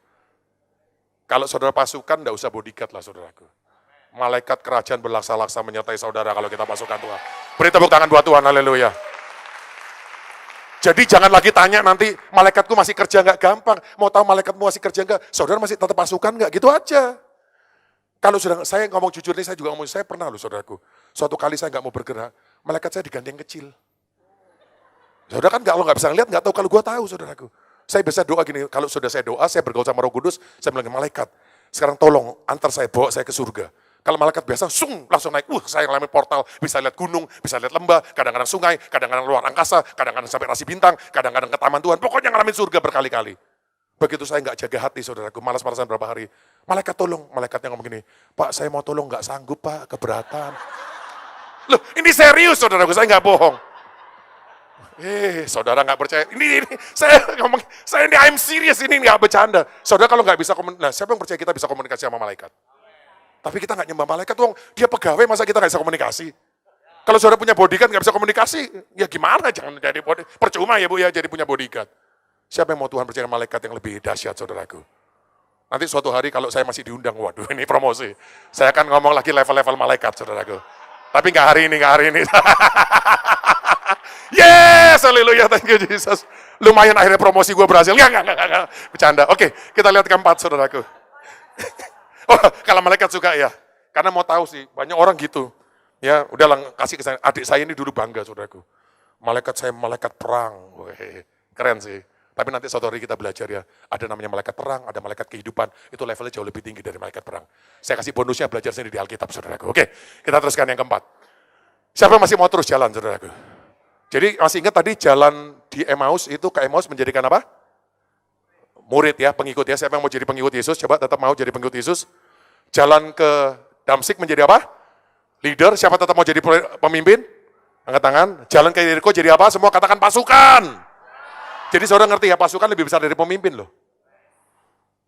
Speaker 1: Kalau saudara pasukan, enggak usah bodyguard lah, saudaraku. Malaikat kerajaan berlaksa-laksa menyertai saudara kalau kita pasukan Tuhan. Beri tepuk tangan buat Tuhan, haleluya. Jadi jangan lagi tanya nanti, malaikatku masih kerja enggak, gampang. Mau tahu malaikatmu masih kerja enggak, saudara masih tetap pasukan enggak, gitu aja. Kalau saya ngomong jujur nih, saya juga ngomong, saya pernah loh saudaraku. Suatu kali saya enggak mau bergerak, malaikat saya diganti yang kecil. Saudara kan kalau nggak bisa ngeliat, nggak tahu, kalau gue tahu saudaraku. Saya biasa doa gini, kalau sudah saya doa, saya bergaul sama Roh Kudus, saya bilang, malaikat, sekarang tolong antar saya, bawa saya ke surga. Kalau malaikat biasa, langsung naik, saya ngalamin portal, bisa lihat gunung, bisa lihat lembah, kadang-kadang sungai, kadang-kadang luar angkasa, kadang-kadang sampai rasi bintang, kadang-kadang ke taman Tuhan, pokoknya ngalamin surga berkali-kali. Begitu saya nggak jaga hati saudaraku, malas-malasan berapa hari, malaikat tolong, malaikatnya ngomong gini, Pak saya mau tolong, nggak sanggup Pak, keberatan. Loh ini serius saudaraku, saya nggak bohong. Saudara nggak percaya, ini saya ngomong, saya ini I'm serious, ini nggak bercanda. Saudara kalau nggak bisa komunikasi, nah siapa yang percaya kita bisa komunikasi sama malaikat? Tapi kita nggak nyembah malaikat, wong dia pegawai, masa kita nggak bisa komunikasi? Kalau saudara punya bodyguard nggak bisa komunikasi, ya gimana? Jangan jadi percuma ya Bu ya, jadi punya bodyguard. Siapa yang mau Tuhan percaya malaikat yang lebih dahsyat saudaraku? Nanti suatu hari kalau saya masih diundang, waduh ini promosi, saya akan ngomong lagi level-level malaikat saudaraku. Tapi nggak hari ini, Yes, haleluya, thank you Jesus. Lumayan akhirnya promosi gue berhasil. Enggak. Bercanda. Oke, kita lihat keempat saudaraku. Oh, kalau malaikat suka ya. Karena mau tahu sih, banyak orang gitu. Ya, udahlah kasih ke saya. Adik saya ini dulu bangga saudaraku. Malaikat saya malaikat perang. Wih, keren sih. Tapi nanti suatu hari kita belajar ya. Ada namanya malaikat perang, ada malaikat kehidupan. Itu levelnya jauh lebih tinggi dari malaikat perang. Saya kasih bonusnya belajar sendiri di Alkitab saudaraku. Oke, kita teruskan yang keempat. Siapa masih mau terus jalan saudaraku? Jadi masih ingat tadi jalan di Emmaus itu ke Emmaus menjadikan apa? Murid ya, pengikut ya. Siapa yang mau jadi pengikut Yesus? Coba tetap mau jadi pengikut Yesus. Jalan ke Damsik menjadi apa? Leader. Siapa tetap mau jadi pemimpin? Angkat tangan. Jalan ke Yeriko jadi apa? Semua katakan pasukan. Jadi saudara ngerti ya, pasukan lebih besar dari pemimpin loh.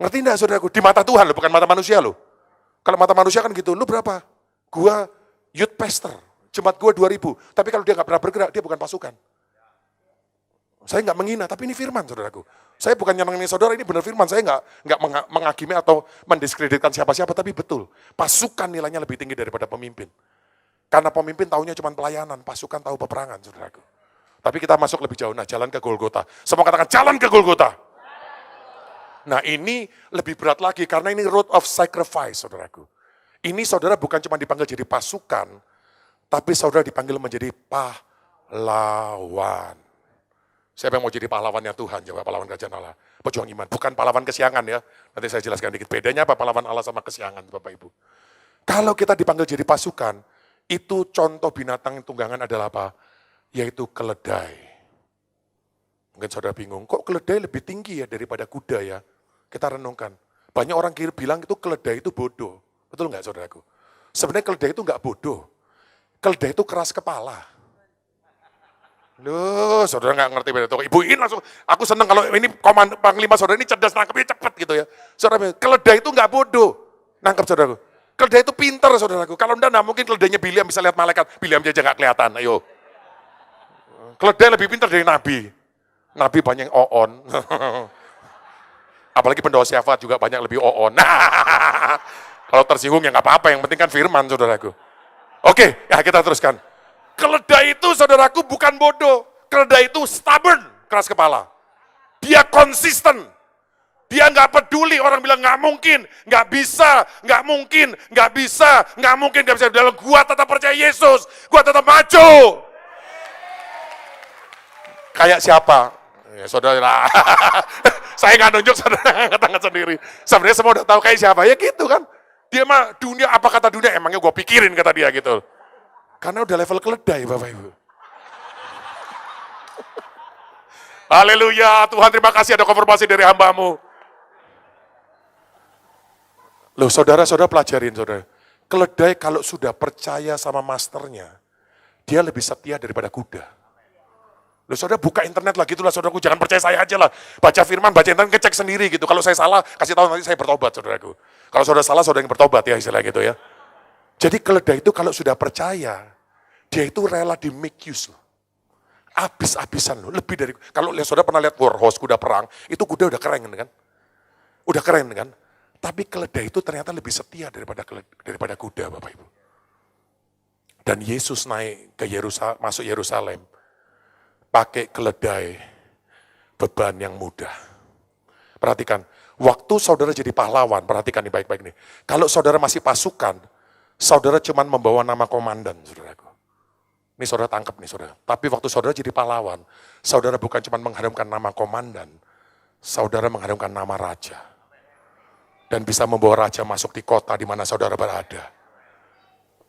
Speaker 1: Ngerti enggak saudaraku? Di mata Tuhan loh, bukan mata manusia loh. Kalau mata manusia kan gitu, lu berapa? Gua youth pastor. Jemaat gue 2.000, tapi kalau dia nggak pernah bergerak, dia bukan pasukan. Saya nggak menghina, tapi ini firman saudaraku. Saya bukan nyenengin saudara, ini benar firman. Saya nggak menghakimi atau mendiskreditkan siapa-siapa, tapi betul. Pasukan nilainya lebih tinggi daripada pemimpin. Karena pemimpin tahunya cuma pelayanan, pasukan tahu peperangan saudaraku. Tapi kita masuk lebih jauh, nah jalan ke Golgota. Semua katakan jalan ke Golgota. Nah ini lebih berat lagi, karena ini road of sacrifice saudaraku. Ini saudara bukan cuma dipanggil jadi pasukan, tapi saudara dipanggil menjadi pahlawan. Siapa yang mau jadi pahlawannya Tuhan? Jawab pahlawan kerajaan Allah. Pejuang iman, bukan pahlawan kesiangan ya. Nanti saya jelaskan dikit. Bedanya apa pahlawan Allah sama kesiangan Bapak Ibu. Kalau kita dipanggil jadi pasukan, itu contoh binatang tunggangan adalah apa? Yaitu keledai. Mungkin saudara bingung, kok keledai lebih tinggi ya daripada kuda ya? Kita renungkan. Banyak orang bilang itu keledai itu bodoh. Betul nggak saudaraku? Sebenarnya keledai itu nggak bodoh. Keledai itu keras kepala. Loh, saudara nggak ngerti beda tuh. Ibuin langsung, aku seneng kalau ini panglima saudara ini cerdas, nangkepnya cepet gitu ya. Saudara, keledai itu nggak bodoh. Nangkep saudaraku. Keledai itu pinter saudaraku. Kalau enggak, mungkin keledainya Biliam bisa lihat malaikat. Biliam aja nggak kelihatan, ayo. Keledai lebih pinter dari Nabi. Nabi banyak oon. Apalagi pendoa syafaat juga banyak lebih oon. Kalau tersinggung ya nggak apa-apa, yang penting kan firman saudaraku. Oke, ya kita teruskan. Keledai itu saudaraku bukan bodoh. Keledai itu stubborn, keras kepala. Dia konsisten. Dia nggak peduli orang bilang nggak mungkin, nggak bisa, nggak mungkin, nggak bisa, nggak mungkin, nggak bisa. Dalam gua tetap percaya Yesus, gua tetap maju. Kayak siapa? Ya saudara. Saya nggak nunjuk, saudara angkat tangan sendiri. Sebenarnya semua udah tahu kayak siapa, ya gitu kan. Dia mah dunia, apa kata dunia, emangnya gue pikirin kata dia gitu. Karena udah level keledai Bapak Ibu. Haleluya, Tuhan terima kasih ada konfirmasi dari hamba-Mu. Loh saudara-saudara pelajarin saudara. Keledai kalau sudah percaya sama masternya, dia lebih setia daripada kuda. Loh saudara buka internet lah gitu lah saudaraku, jangan percaya saya aja lah. Baca firman, baca internet, ngecek sendiri gitu. Kalau saya salah, kasih tahu nanti saya bertobat saudaraku. Kalau saudara salah, saudara yang bertobat ya istilah gitu ya. Jadi keledai itu kalau sudah percaya, dia itu rela di make use loh. Habis-habisan loh, lebih dari, kalau saudara pernah lihat war horse, kuda perang, itu kuda udah keren kan? Udah keren kan? Tapi keledai itu ternyata lebih setia daripada kuda, Bapak Ibu. Dan Yesus naik ke Yerusalem, masuk Yerusalem, pakai keledai beban yang mudah. Perhatikan, waktu saudara jadi pahlawan, perhatikan nih baik-baik nih. Kalau saudara masih pasukan, saudara cuma membawa nama komandan, saudaraku. Ini saudara tangkap nih saudara. Tapi waktu saudara jadi pahlawan, saudara bukan cuma mengharumkan nama komandan, saudara mengharumkan nama raja. Dan bisa membawa raja masuk di kota di mana saudara berada.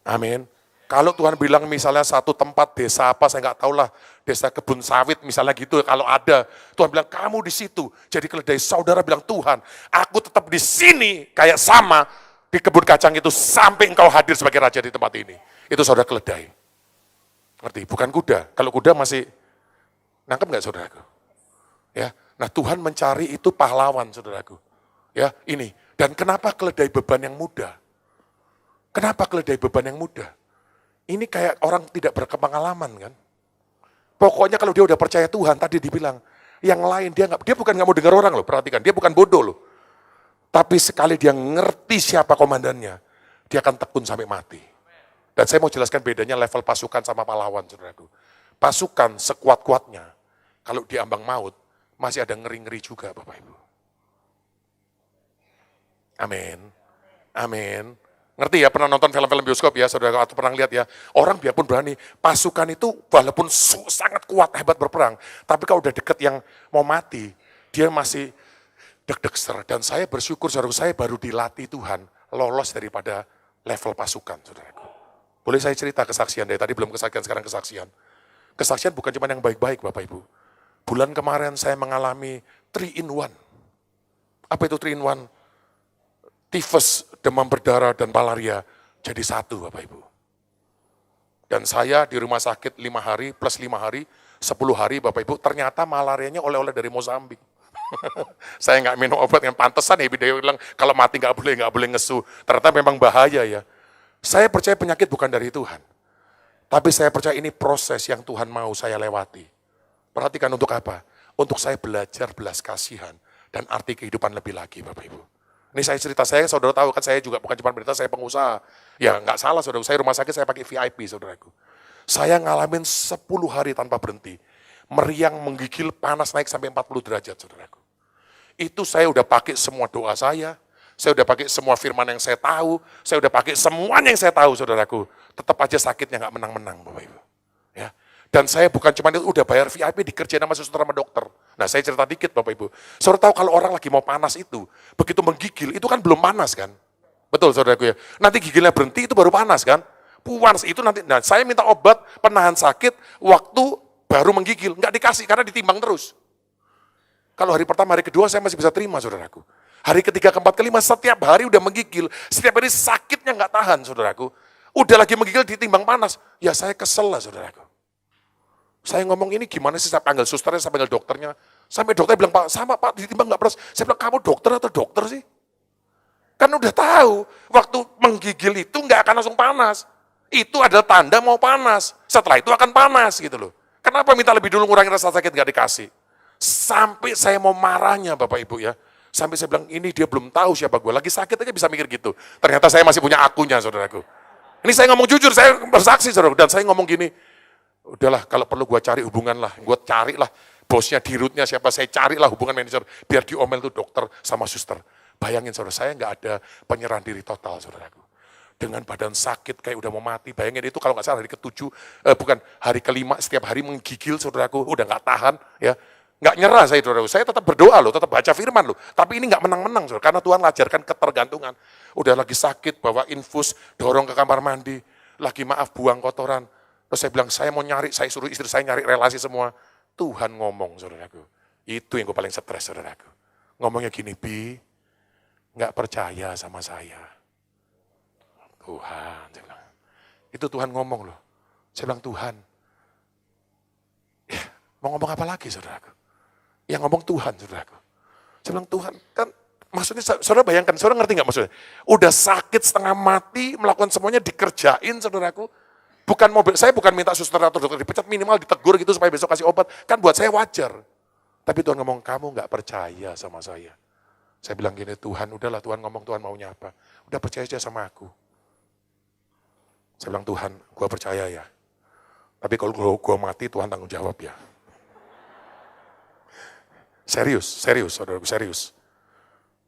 Speaker 1: Amin. Kalau Tuhan bilang misalnya satu tempat desa apa, saya nggak tahu lah, desa kebun sawit misalnya gitu, kalau ada, Tuhan bilang kamu di situ. Jadi keledai saudara bilang, Tuhan, aku tetap di sini kayak sama di kebun kacang itu sampai engkau hadir sebagai raja di tempat ini. Itu saudara keledai. Ngerti? Bukan kuda. Kalau kuda masih nangkep nggak saudaraku? Ya. Nah Tuhan mencari itu pahlawan saudaraku. Ya ini. Dan kenapa keledai beban yang mudah? Kenapa keledai beban yang mudah? Ini kayak orang tidak berpengalaman kan? Pokoknya kalau dia udah percaya Tuhan, tadi dibilang, yang lain dia bukan nggak mau dengar orang loh, perhatikan, dia bukan bodoh loh. Tapi sekali dia ngerti siapa komandannya, dia akan tekun sampai mati. Dan saya mau jelaskan bedanya level pasukan sama pahlawan, saudaraku. Pasukan sekuat-kuatnya, kalau diambang maut, masih ada ngeri-ngeri juga, Bapak Ibu. Amin. Amin. Ngerti ya, pernah nonton film-film bioskop ya, saudara, atau pernah lihat ya, orang biarpun berani, pasukan itu walaupun sangat kuat, hebat berperang, tapi kalau udah deket yang mau mati, dia masih deg-deg ser. Dan saya bersyukur, saudara, saya baru dilatih Tuhan, lolos daripada level pasukan, saudaraku. Boleh saya cerita kesaksian dari tadi, belum kesaksian, sekarang kesaksian. Kesaksian bukan cuma yang baik-baik, Bapak Ibu. Bulan kemarin saya mengalami 3 in 1. Apa itu 3 in 1? Tifus, demam berdarah, dan malaria jadi satu, Bapak Ibu. Dan saya di rumah sakit 5 hari, plus 5 hari, 10 hari, Bapak Ibu, ternyata malarianya oleh-oleh dari Mozambik. Saya nggak minum obat yang pantesan ya, dia bilang, kalau mati nggak boleh ngesu. Ternyata memang bahaya ya. Saya percaya penyakit bukan dari Tuhan. Tapi saya percaya ini proses yang Tuhan mau saya lewati. Perhatikan untuk apa? Untuk saya belajar belas kasihan dan arti kehidupan lebih lagi, Bapak Ibu. Ini saya cerita, saudara tahu kan saya juga bukan cuma berita, saya pengusaha. Ya nggak salah saudara, saya rumah sakit saya pakai VIP saudaraku. Saya ngalamin 10 hari tanpa berhenti. Meriang, menggigil, panas naik sampai 40 derajat saudaraku. Itu saya udah pakai semua doa saya udah pakai semua firman yang saya tahu, saya udah pakai semuanya yang saya tahu saudaraku. Tetap aja sakitnya nggak menang-menang Bapak Ibu. Ya. Dan saya bukan cuma itu, udah bayar VIP, dikerjain sama suster sama dokter. Nah saya cerita dikit Bapak Ibu. Saudara tahu kalau orang lagi mau panas itu, begitu menggigil, itu kan belum panas kan? Betul saudaraku ya. Nanti gigilnya berhenti, itu baru panas kan? Puas itu nanti, nah saya minta obat penahan sakit, waktu baru menggigil. Nggak dikasih karena ditimbang terus. Kalau hari pertama, hari kedua saya masih bisa terima saudaraku. Hari ketiga, keempat, kelima, setiap hari udah menggigil. Setiap hari sakitnya nggak tahan saudaraku. Udah lagi menggigil ditimbang panas. Ya saya kesel lah saudaraku. Saya ngomong ini gimana sih, saya panggil susternya, saya panggil dokternya. Sampai dokternya bilang, Pak, sama Pak, ditimbang nggak panas. Saya bilang, kamu dokter atau dokter sih? Kan udah tahu, waktu menggigil itu nggak akan langsung panas. Itu adalah tanda mau panas. Setelah itu akan panas gitu loh. Kenapa minta lebih dulu ngurangin rasa sakit nggak dikasih? Sampai saya mau marahnya Bapak Ibu ya. Sampai saya bilang, ini dia belum tahu siapa gue. Lagi sakit aja bisa mikir gitu. Ternyata saya masih punya akunya, saudaraku. Ini saya ngomong jujur, saya bersaksi, saudara. Dan saya ngomong gini, udahlah kalau perlu gue cari hubungan lah. Gue carilah bosnya, dirutnya siapa. Saya carilah hubungan manajer. Biar diomel tuh dokter sama suster. Bayangin, saudara, saya nggak ada penyerahan diri total, saudaraku. Dengan badan sakit, kayak udah mau mati. Bayangin itu kalau nggak salah hari ke-7, bukan, hari ke-5, setiap hari menggigil, saudaraku. Udah nggak tahan, ya. Nggak nyerah saya tetap berdoa loh, tetap baca firman loh. Tapi ini nggak menang-menang, saudara, karena Tuhan ajarkan ketergantungan. Udah lagi sakit, bawa infus, dorong ke kamar mandi, lagi maaf buang kotoran. Terus saya bilang, saya mau nyari, saya suruh istri saya nyari relasi semua. Tuhan ngomong, saudaraku. Itu yang gue paling stres, saudaraku. Ngomongnya gini, Bi, nggak percaya sama saya. Tuhan, saya bilang. Itu Tuhan ngomong loh. Saya bilang, Tuhan, ya, mau ngomong apa lagi, saudaraku? Yang ngomong Tuhan, saudaraku. Saya bilang, Tuhan, kan maksudnya, saudara bayangkan, saudara ngerti nggak maksudnya? Udah sakit setengah mati, melakukan semuanya, dikerjain, saudaraku. Saya bukan minta suster atau dokter dipecat, minimal ditegur gitu supaya besok kasih obat. Kan buat saya wajar. Tapi Tuhan ngomong, kamu nggak percaya sama saya. Saya bilang gini, Tuhan, udahlah Tuhan ngomong, Tuhan maunya apa. Udah percaya aja sama aku. Saya bilang, Tuhan, gua percaya ya. Tapi kalau gua mati, Tuhan tanggung jawab ya. Serius, saudara, serius.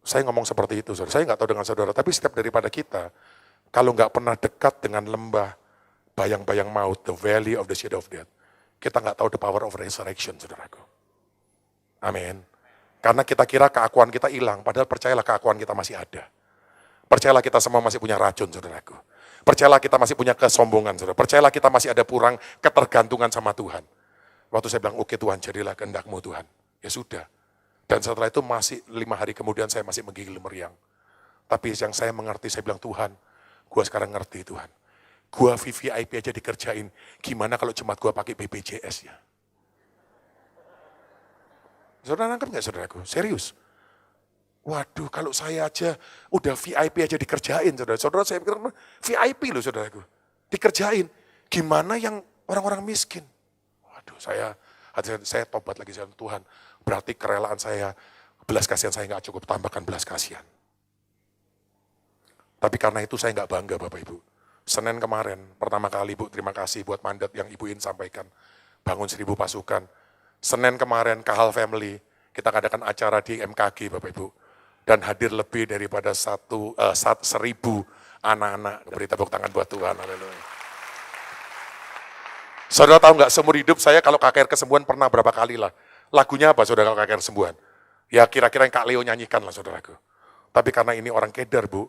Speaker 1: Saya ngomong seperti itu, saudara. Saya nggak tahu dengan saudara, tapi setiap daripada kita, kalau nggak pernah dekat dengan lembah, bayang-bayang maut, the valley of the shadow of death, kita nggak tahu the power of resurrection, saudaraku. Amin. Karena kita kira keakuan kita hilang, padahal percayalah keakuan kita masih ada. Percayalah kita semua masih punya racun, saudaraku. Percayalah kita masih punya kesombongan, saudara. Percayalah kita masih ada kurang ketergantungan sama Tuhan. Waktu saya bilang, oke Tuhan, jadilah kehendak-Mu Tuhan. Ya sudah. Dan setelah itu masih 5 hari kemudian saya masih menggigil meriang. Tapi yang saya mengerti, saya bilang, Tuhan, gua sekarang ngerti Tuhan. Gua VVIP aja dikerjain. Gimana kalau jemaat gua pakai BPJS ya? Saudara nangkep gak saudaraku? Serius. Waduh, kalau saya aja udah VIP aja dikerjain, saudara. Saudara saya pikir VIP loh saudaraku. Dikerjain. Gimana yang orang-orang miskin? Waduh, saya tobat lagi sama Tuhan. Berarti kerelaan saya, belas kasihan saya nggak cukup, tambahkan belas kasihan. Tapi karena itu saya nggak bangga Bapak Ibu. Senin kemarin, pertama kali Bu, terima kasih buat mandat yang Ibu In sampaikan. Bangun 1000 pasukan. Senin kemarin, Kahal Family, kita adakan acara di MKG Bapak Ibu. Dan hadir lebih daripada 1000 anak-anak. Beri tepuk tangan buat Tuhan, haleluya. Saudara tahu nggak, seumur hidup saya kalau KKR kesembuhan pernah berapa kali lah. Lagunya apa saudara kalau KKR kesembuhan? Ya kira-kira yang Kak Leo nyanyikan lah saudaraku. Tapi karena ini orang Kedar Bu,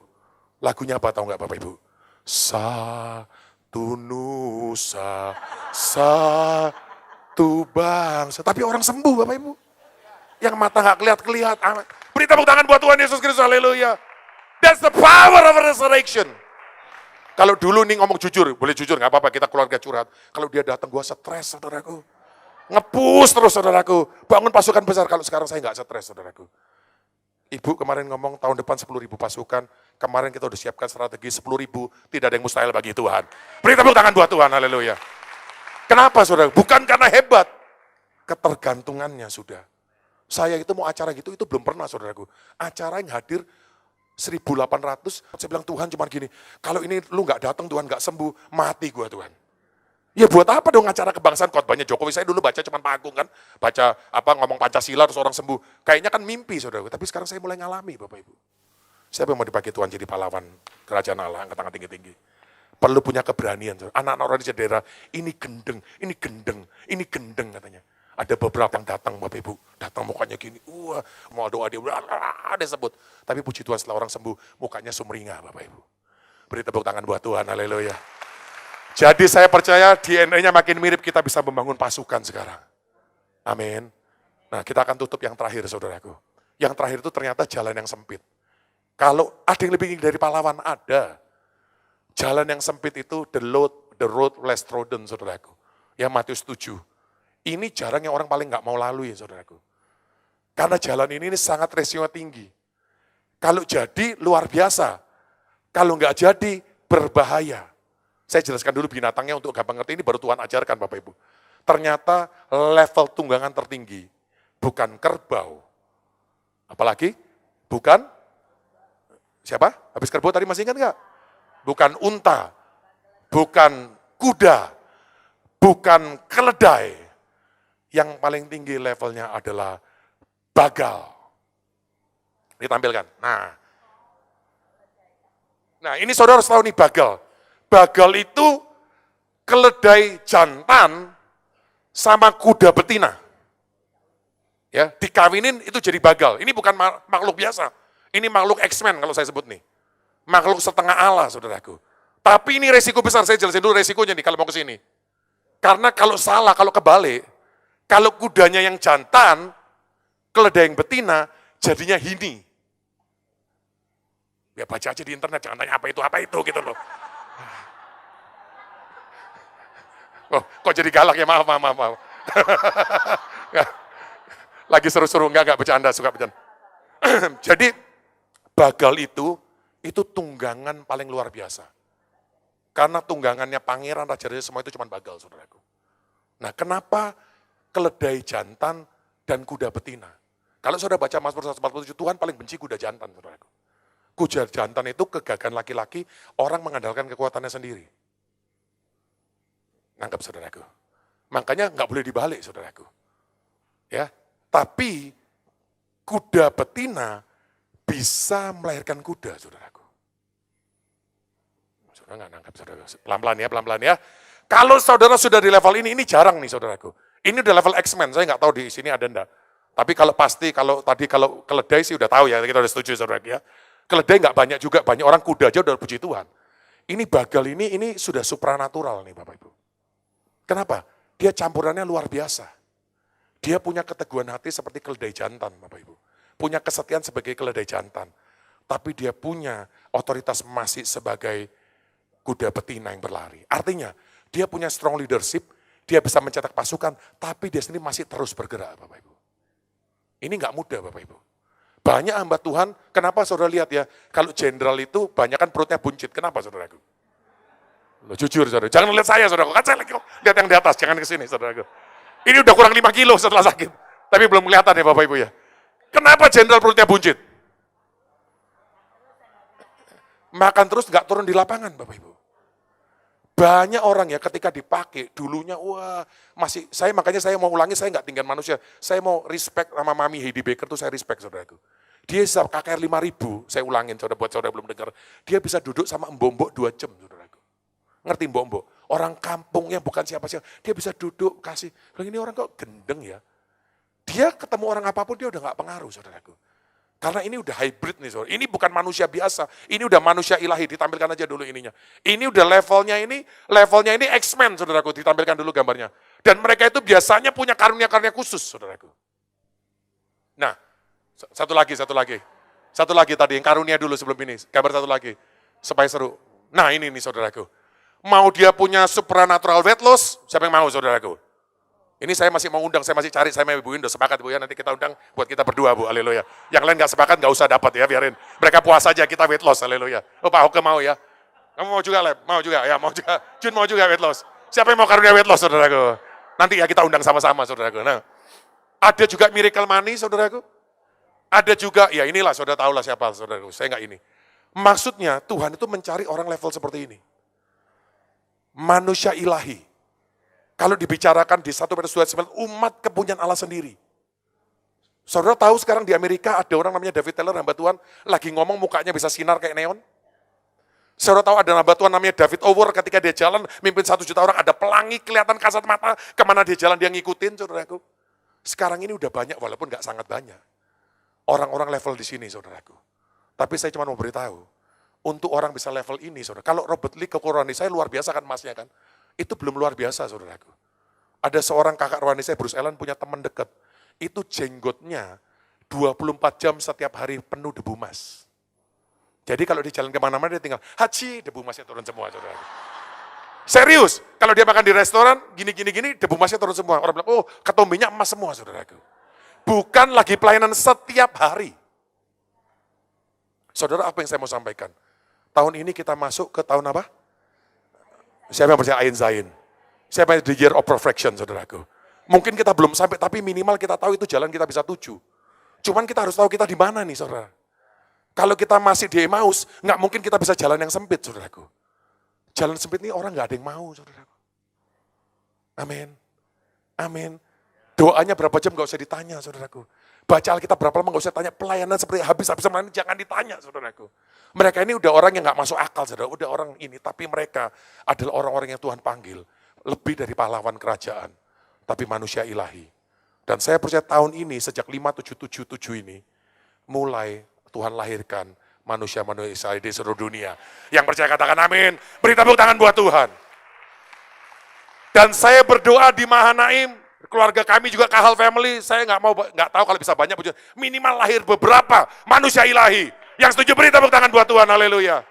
Speaker 1: lagunya apa tahu nggak Bapak Ibu? Satu nusa, satu bangsa. Tapi orang sembuh Bapak Ibu. Yang mata nggak kelihatan. Beri tepuk tangan buat Tuhan Yesus Kristus, haleluya. That's the power of resurrection. Kalau dulu nih ngomong jujur, boleh jujur, nggak apa-apa, kita keluarga curhat. Kalau dia datang, gue stres, saudaraku. Ngepus terus, saudaraku. Bangun pasukan besar, kalau sekarang saya nggak stres, saudaraku. Ibu kemarin ngomong tahun depan 10.000 pasukan, kemarin kita udah siapkan strategi 10.000, tidak ada yang mustahil bagi Tuhan. Beri tepuk tangan buat Tuhan, haleluya. Kenapa, saudara? Bukan karena hebat, ketergantungannya sudah. Saya itu mau acara gitu, itu belum pernah, saudaraku. Acara yang hadir 1.800, saya bilang Tuhan cuma gini, kalau ini lu nggak datang Tuhan nggak sembuh, mati gua Tuhan. Ya buat apa dong acara kebangsaan khotbahnya Jokowi, saya dulu baca cuma Pak Agung kan, baca apa ngomong Pancasila terus orang sembuh, kayaknya kan mimpi saudara, tapi sekarang saya mulai ngalami Bapak Ibu. Siapa yang mau dipakai Tuhan jadi pahlawan kerajaan Allah, angkat tangan tinggi-tinggi. Perlu punya keberanian, anak-anak orang di daerah, ini gendeng, ini gendeng, ini gendeng katanya. Ada beberapa yang datang Bapak Ibu, datang mukanya gini, wah mau doa dia sebut. Tapi puji Tuhan setelah orang sembuh, mukanya sumringah Bapak Ibu. Beri tepuk tangan buat Tuhan, haleluya. Jadi saya percaya DNA-nya makin mirip, kita bisa membangun pasukan sekarang. Amin. Nah kita akan tutup yang terakhir saudaraku. Yang terakhir itu ternyata jalan yang sempit. Kalau ada yang lebih dari pahlawan, ada. Jalan yang sempit itu the road less trodden saudaraku. Yang Matius 7. Ini jarang yang orang paling nggak mau lalui, saudaraku. Karena jalan ini sangat resiko tinggi. Kalau jadi, luar biasa. Kalau nggak jadi, berbahaya. Saya jelaskan dulu binatangnya untuk gampang ngerti, ini baru Tuhan ajarkan Bapak Ibu. Ternyata level tunggangan tertinggi, bukan kerbau. Apalagi? Bukan? Siapa? Habis kerbau tadi masih ingat nggak? Bukan unta, bukan kuda, bukan keledai. Yang paling tinggi levelnya adalah bagal. Ditampilkan. Nah ini saudara harus tahu nih bagal. Bagal itu keledai jantan sama kuda betina. Ya, dikawinin itu jadi bagal. Ini bukan makhluk biasa. Ini makhluk X-Men kalau saya sebut nih. Makhluk setengah Allah, saudaraku. Tapi ini resiko besar. Saya jelasin dulu resikonya nih kalau mau ke sini. Karena kalau salah, kalau kebalik, kalau kudanya yang jantan, keledai yang betina, jadinya hini. Ya baca aja di internet, jangan tanya apa itu gitu loh. Oh, kok jadi galak ya, maaf. Lagi seru-seru, enggak bercanda, suka bercanda. Jadi, bagal itu tunggangan paling luar biasa. Karena tunggangannya pangeran, raja-raja semua itu cuma bagal, saudaraku. Nah, kenapa keledai jantan dan kuda betina? Kalau saudara baca Mazmur 147, Tuhan paling benci kuda jantan, saudaraku. Kuda jantan itu kegagahan laki-laki, orang mengandalkan kekuatannya sendiri. Nangkep, saudaraku. Makanya nggak boleh dibalik, saudaraku. Ya, tapi kuda betina bisa melahirkan kuda, saudaraku. Saudara nggak nangkep, saudara. Pelan-pelan ya. Kalau saudara sudah di level ini jarang nih, saudaraku. Ini udah level X-Men, saya nggak tahu di sini ada enggak. Tapi kalau keledai sih udah tahu ya, kita udah setuju, saudara ya. Keledai nggak banyak juga, banyak orang kuda aja udah puji Tuhan. Ini bagal ini sudah supranatural nih Bapak Ibu. Kenapa? Dia campurannya luar biasa. Dia punya keteguhan hati seperti keledai jantan, Bapak Ibu. Punya kesetiaan sebagai keledai jantan. Tapi dia punya otoritas masih sebagai kuda betina yang berlari. Artinya, dia punya strong leadership, dia bisa mencetak pasukan, tapi dia sendiri masih terus bergerak, Bapak Ibu. Ini nggak mudah, Bapak Ibu. Banyak hamba Tuhan, kenapa saudara lihat ya, kalau jenderal itu banyak kan perutnya buncit, kenapa saudaraku? Loh, jujur saudara, jangan lihat saya saudaraku, kan saya lihat yang di atas, jangan ke sini saudaraku. Ini udah kurang 5 kilo setelah sakit, tapi belum kelihatan ya Bapak Ibu ya. Kenapa jenderal perutnya buncit? Makan terus nggak turun di lapangan Bapak Ibu. Banyak orang ya ketika dipakai, dulunya wah masih, makanya saya mau ulangi, saya nggak tinggal manusia. Saya mau respect sama Mami Heidi Baker tuh saya respect saudaraku. Dia KKR 5.000, saya ulangin saudara buat saudara belum dengar. Dia bisa duduk sama mbok-mbok 2 jam saudaraku. Ngerti mbok-mbok? Orang kampung yang bukan siapa-siapa, dia bisa duduk kasih. Ini orang kok gendeng ya. Dia ketemu orang apapun dia udah nggak pengaruh saudaraku. Karena ini udah hybrid nih saudara. Ini bukan manusia biasa. Ini udah manusia ilahi. Ditampilkan aja dulu ininya. Ini udah levelnya ini X-Men saudaraku. Ditampilkan dulu gambarnya. Dan mereka itu biasanya punya karunia-karunia khusus saudaraku. Nah, satu lagi. Satu lagi tadi yang karunia dulu sebelum ini. Gambar satu lagi. Supaya seru. Nah ini nih saudaraku. Mau dia punya supernatural weight loss, siapa yang mau saudaraku? Ini saya masih mau undang, saya masih cari, saya mau Ibu Indo, sepakat Bu ya, nanti kita undang buat kita berdua Bu, haleluya. Yang lain gak sepakat, gak usah dapat ya, biarin. Mereka puas aja, kita weight loss, haleluya. Oh Pak Hoke mau ya? Kamu mau juga Leb? Mau juga? Ya mau juga. Jun mau juga weight loss? Siapa yang mau karunia weight loss saudaraku? Nanti ya kita undang sama-sama saudaraku. Nah, ada juga miracle money saudaraku. Ada juga, ya inilah saudara tahulah siapa saudaraku, saya gak ini. Maksudnya Tuhan itu mencari orang level seperti ini. Manusia ilahi. Kalau dibicarakan di 1 Petrus 2:9, umat kepunyaan Allah sendiri. Saudara tahu sekarang di Amerika ada orang namanya David Taylor, hamba Tuhan, lagi ngomong mukanya bisa sinar kayak neon. Saudara tahu ada hamba Tuhan namanya David Ower, ketika dia jalan, mimpin 1 juta orang, ada pelangi kelihatan kasat mata, kemana dia jalan dia ngikutin, saudaraku. Sekarang ini udah banyak, walaupun gak sangat banyak. Orang-orang level di sini, saudaraku. Tapi saya cuma mau beritahu, untuk orang bisa level ini, saudara. Kalau Robert Lee kekurangan saya luar biasa kan masnya kan. Itu belum luar biasa saudaraku. Ada seorang kakak rohani saya, Bruce Allen, punya teman dekat. Itu jenggotnya 24 jam setiap hari penuh debu mas. Jadi kalau di jalan kemana-mana dia tinggal, haji, debu masnya turun semua saudaraku. Serius, kalau dia makan di restoran, gini, debu masnya turun semua. Orang bilang, oh ketombinya emas semua saudaraku. Bukan lagi pelayanan setiap hari. Saudara, apa yang saya mau sampaikan? Tahun ini kita masuk ke tahun apa? Siapa yang percaya Ain Zain? Siapa yang the year of perfection, saudaraku? Mungkin kita belum sampai, tapi minimal kita tahu itu jalan kita bisa tuju. Cuman kita harus tahu kita di mana nih, saudara. Kalau kita masih di Emmaus, nggak mungkin kita bisa jalan yang sempit, saudaraku. Jalan sempit ini orang nggak ada yang mau, saudaraku. Amin. Amin. Doanya berapa jam nggak usah ditanya, saudaraku. Baca Alkitab berapa lama nggak usah tanya, pelayanan seperti habis-habisan melayani jangan ditanya saudaraku. Mereka ini udah orang yang nggak masuk akal saudara, udah orang ini, tapi mereka adalah orang-orang yang Tuhan panggil. Lebih dari pahlawan kerajaan, tapi manusia ilahi. Dan saya percaya tahun ini, sejak 5777 ini, mulai Tuhan lahirkan manusia-manusia di seluruh dunia. Yang percaya katakan amin, beri tepuk tangan buat Tuhan. Dan saya berdoa di Mahanaim, keluarga kami juga Kahal Family, saya nggak tahu kalau bisa banyak, minimal lahir beberapa manusia ilahi. Yang setuju beri tepuk tangan buat Tuhan, haleluya.